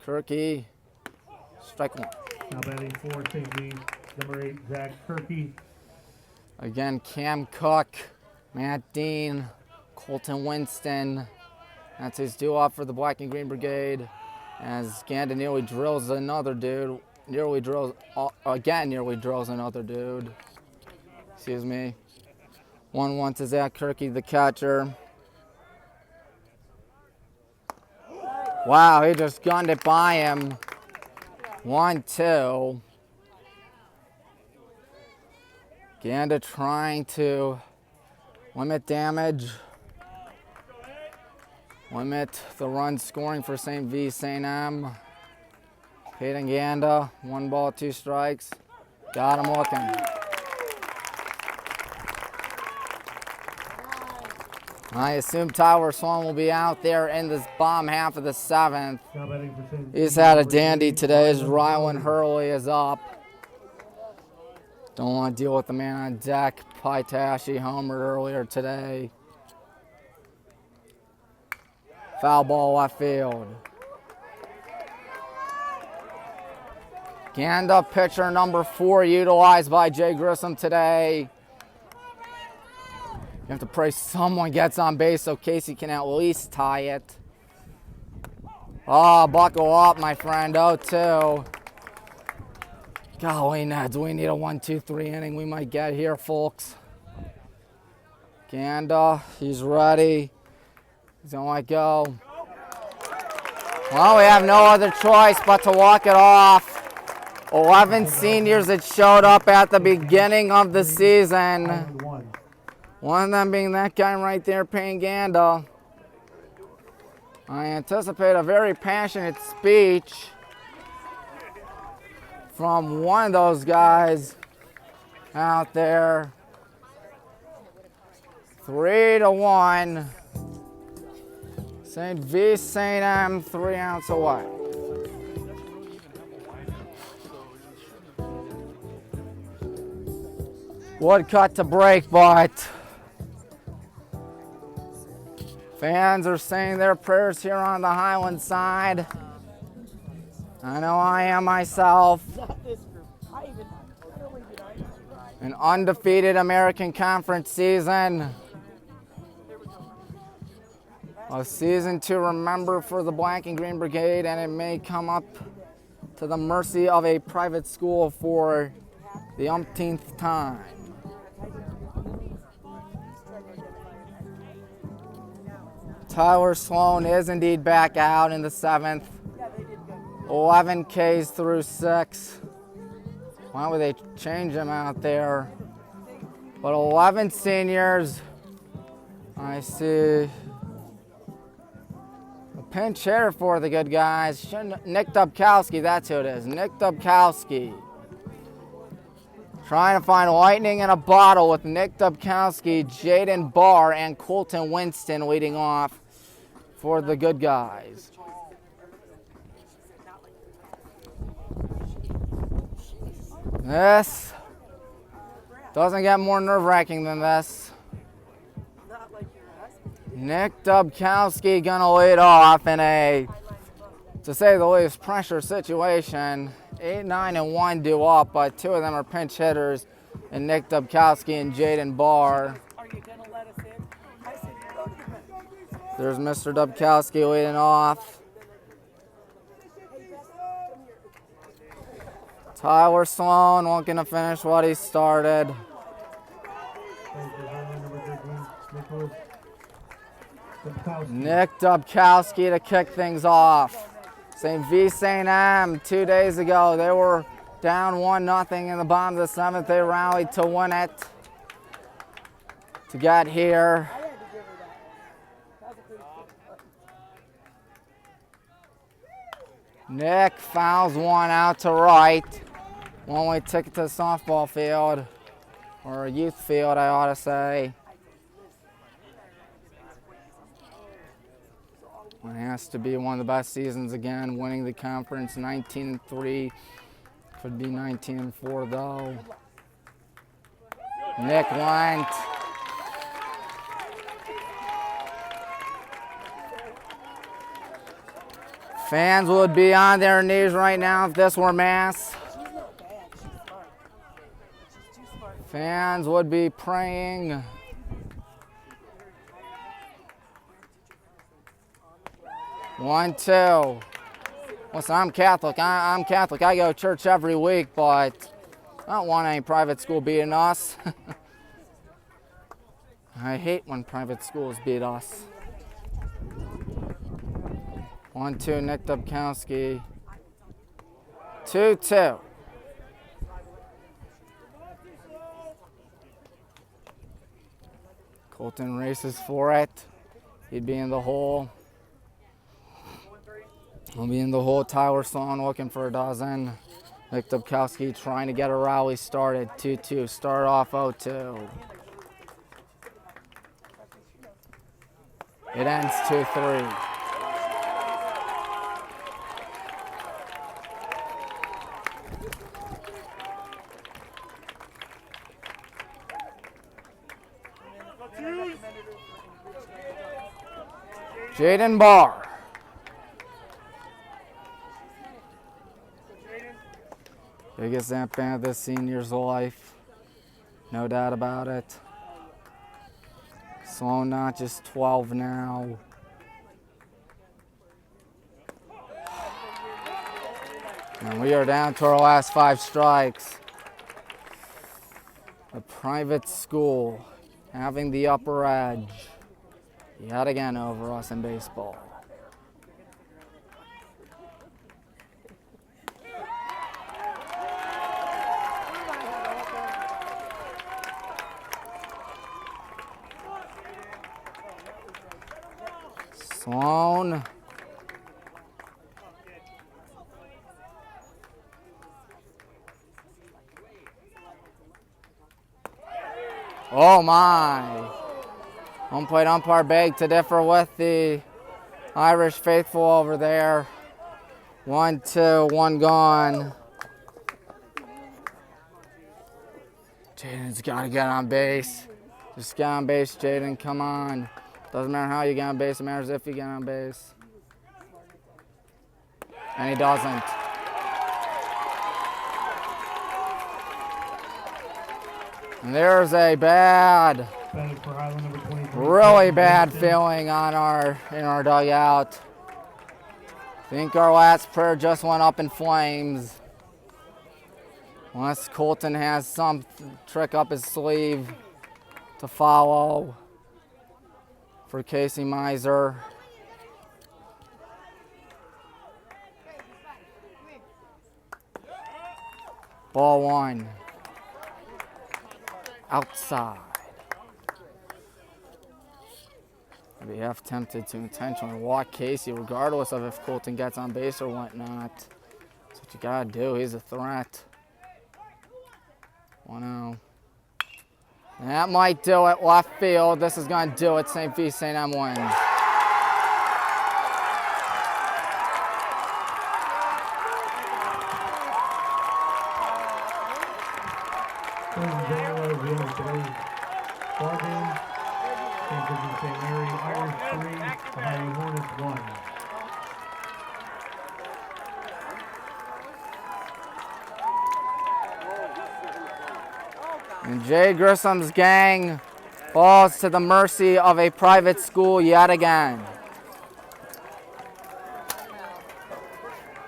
Kirky, strike 1. Now batting for St. B, number 8, Zach Kirky. Again, Cam Cook, Matt Dean, Colton Winston. That's his due up for the Black and Green Brigade. As Ganda nearly drills another dude. Nearly drills another dude. Excuse me. 1-1 to Zach Kirky, the catcher. Wow, he just gunned it by him. 1-2. Ganda trying to limit damage. Limit the run scoring for St. Vincent. Peyton Ganda, 1 ball, 2 strikes. Got him looking. I assume Tyler Swan will be out there in this bottom half of the 7th. He's had a dandy today as Rylan Hurley is up. Don't want to deal with the man on deck. Pytashi homered earlier today. Foul ball left field. Ganda, pitcher number 4, utilized by Jay Grissom today. You have to pray someone gets on base so Casey can at least tie it. Oh, buckle up, my friend. 0-2. Golly, Neds, we need a 1-2-3 inning we might get here, folks. Ganda, he's ready. He's gonna let go. Well, we have no other choice but to walk it off. 11 seniors that showed up at the beginning of the season. One of them being that guy right there, Payne Ganda. I anticipate a very passionate speech from one of those guys out there. 3-1. St. Vincent 3 outs away. Would cut to break, but Fans are saying their prayers here on the Highland side. I know I am myself. An undefeated American Conference season. A season to remember for the Black and Green Brigade, and it may come up to the mercy of a private school for the umpteenth time. Tyler Sloan is indeed back out in the 7th. 11 Ks through 6. Why would they change him out there? But 11 seniors. I see a pinch hitter for the good guys. Nick Dubkowski, that's who it is. Nick Dubkowski. Trying to find lightning in a bottle with Nick Dubkowski, Jaden Barr, and Colton Winston leading off for the good guys. This doesn't get more nerve-wracking than this. Nick Dubkowski gonna lead off in a, to say the least, pressure situation. 8, 9, and 1 due up, but 2 of them are pinch hitters, and Nick Dubkowski and Jaden Barr. There's Mr. Dubkowski leading off. Tyler Sloan looking to finish what he started. Nick Dubkowski to kick things off. St. Vincent-St 2 days ago, they were down 1-0 in the bottom of the 7th. They rallied to win it to get here. Nick fouls one out to right. One-way ticket to the softball field, or a youth field, I ought to say. It has to be one of the best seasons again, winning the conference 19-3. Could be 19-4 though. Nick went. Fans would be on their knees right now if this were mass. Fans would be praying. One, two. Listen, I'm Catholic. I'm Catholic. I go to church every week, but I don't want any private school beating us. I hate when private schools beat us. 1, 2, Nick Dubkowski. 2, 2. Colton races for it. He'd be in the hole. He'll be in the hole. Tyler Sloan looking for a dozen. Nick Dubkowski trying to get a rally started. 2-2. Start off 0-2. It ends 2-3. Jaden Barr. Biggest amp fan of this senior's life. No doubt about it. Sloan not just 12 now. And we are down to our last 5 strikes. A private school having the upper edge yet again over us in baseball. Sloan. Oh my. Home plate umpire begged to differ with the Irish faithful over there. 1, 2, 1 gone. Jaden's got to get on base. Just get on base, Jaden. Come on. Doesn't matter how you get on base, it matters if you get on base. And he doesn't. And there's a bad, Batted for Highland, number 23. really bad Vincent. feeling on in our dugout. I think our last prayer just went up in flames. Unless Colton has some trick up his sleeve to follow for Casey Miser. Ball one. Outside. I'd be half tempted to intentionally walk Casey regardless of if Colton gets on base or whatnot. That's what you gotta do. He's a threat. 1-0. And that might do it. Left field. This is gonna do it. St. Vincent-St wins. Ball game. St. Vincent-St. Mary, Irish 3, Ohio Hornets 1. And Jay Grissom's gang falls to the mercy of a private school yet again.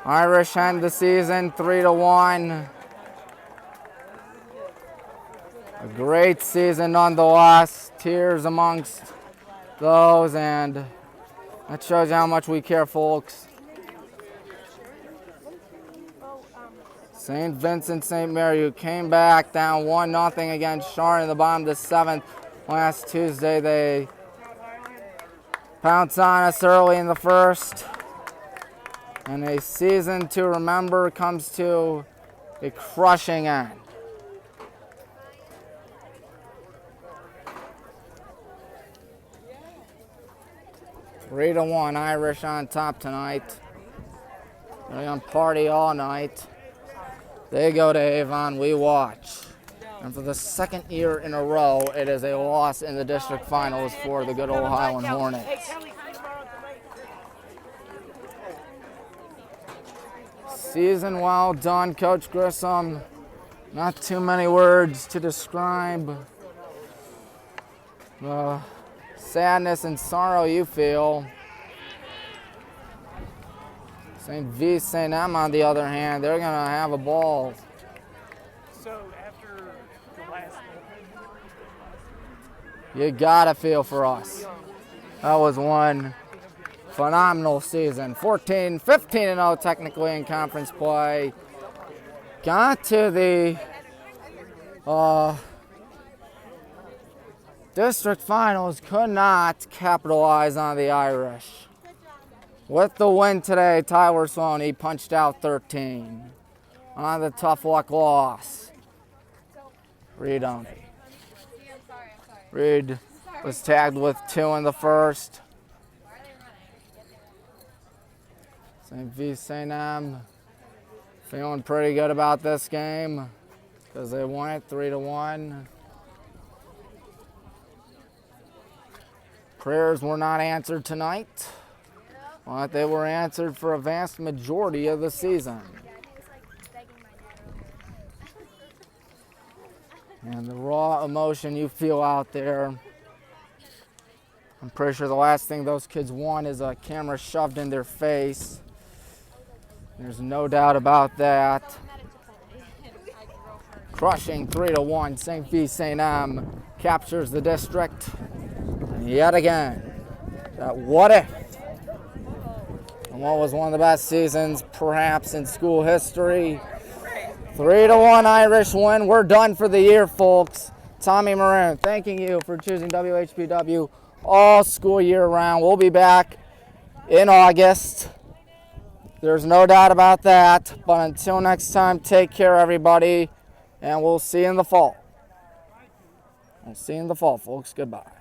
Irish end the season 3-1. A great season nonetheless. Tears amongst those, and that shows you how much we care, folks. St. Vincent-St. Mary, who came back down 1-0 against Charlotte in the bottom of the 7th last Tuesday. They pounced on us early in the first. And a season to remember comes to a crushing end. Three to 1, Irish on top tonight. They're gonna party all night. They go to Avon, we watch. And for the second year in a row, it is a loss in the district finals for the good old Highland Hornets. Season well done, Coach Grissom. Not too many words to describe the sadness and sorrow you feel. St. Vincent-St. on the other hand, they're gonna have a ball. So after the last, You gotta feel for us. That was one phenomenal season. 15-0 technically in conference play. Got to the district finals, could not capitalize on the Irish. With the win today, Tyler Sloan, he punched out 13 on the tough luck loss. Reed Oney. Reed was tagged with 2 in the first. St. Vincent feeling pretty good about this game because they won it 3-1. Prayers were not answered tonight, but they were answered for a vast majority of the season. And the raw emotion you feel out there, I'm pretty sure the last thing those kids want is a camera shoved in their face. There's no doubt about that. Crushing 3-1, St. Vincent-St. captures the district. And yet again, that what if? And what was one of the best seasons perhaps in school history. 3-1 Irish win. We're done for the year, folks. Tommy Maroon, thanking you for choosing WHBW all school year round. We'll be back in August. There's no doubt about that. But until next time, take care, everybody. And we'll see you in the fall. We'll see you in the fall, folks. Goodbye.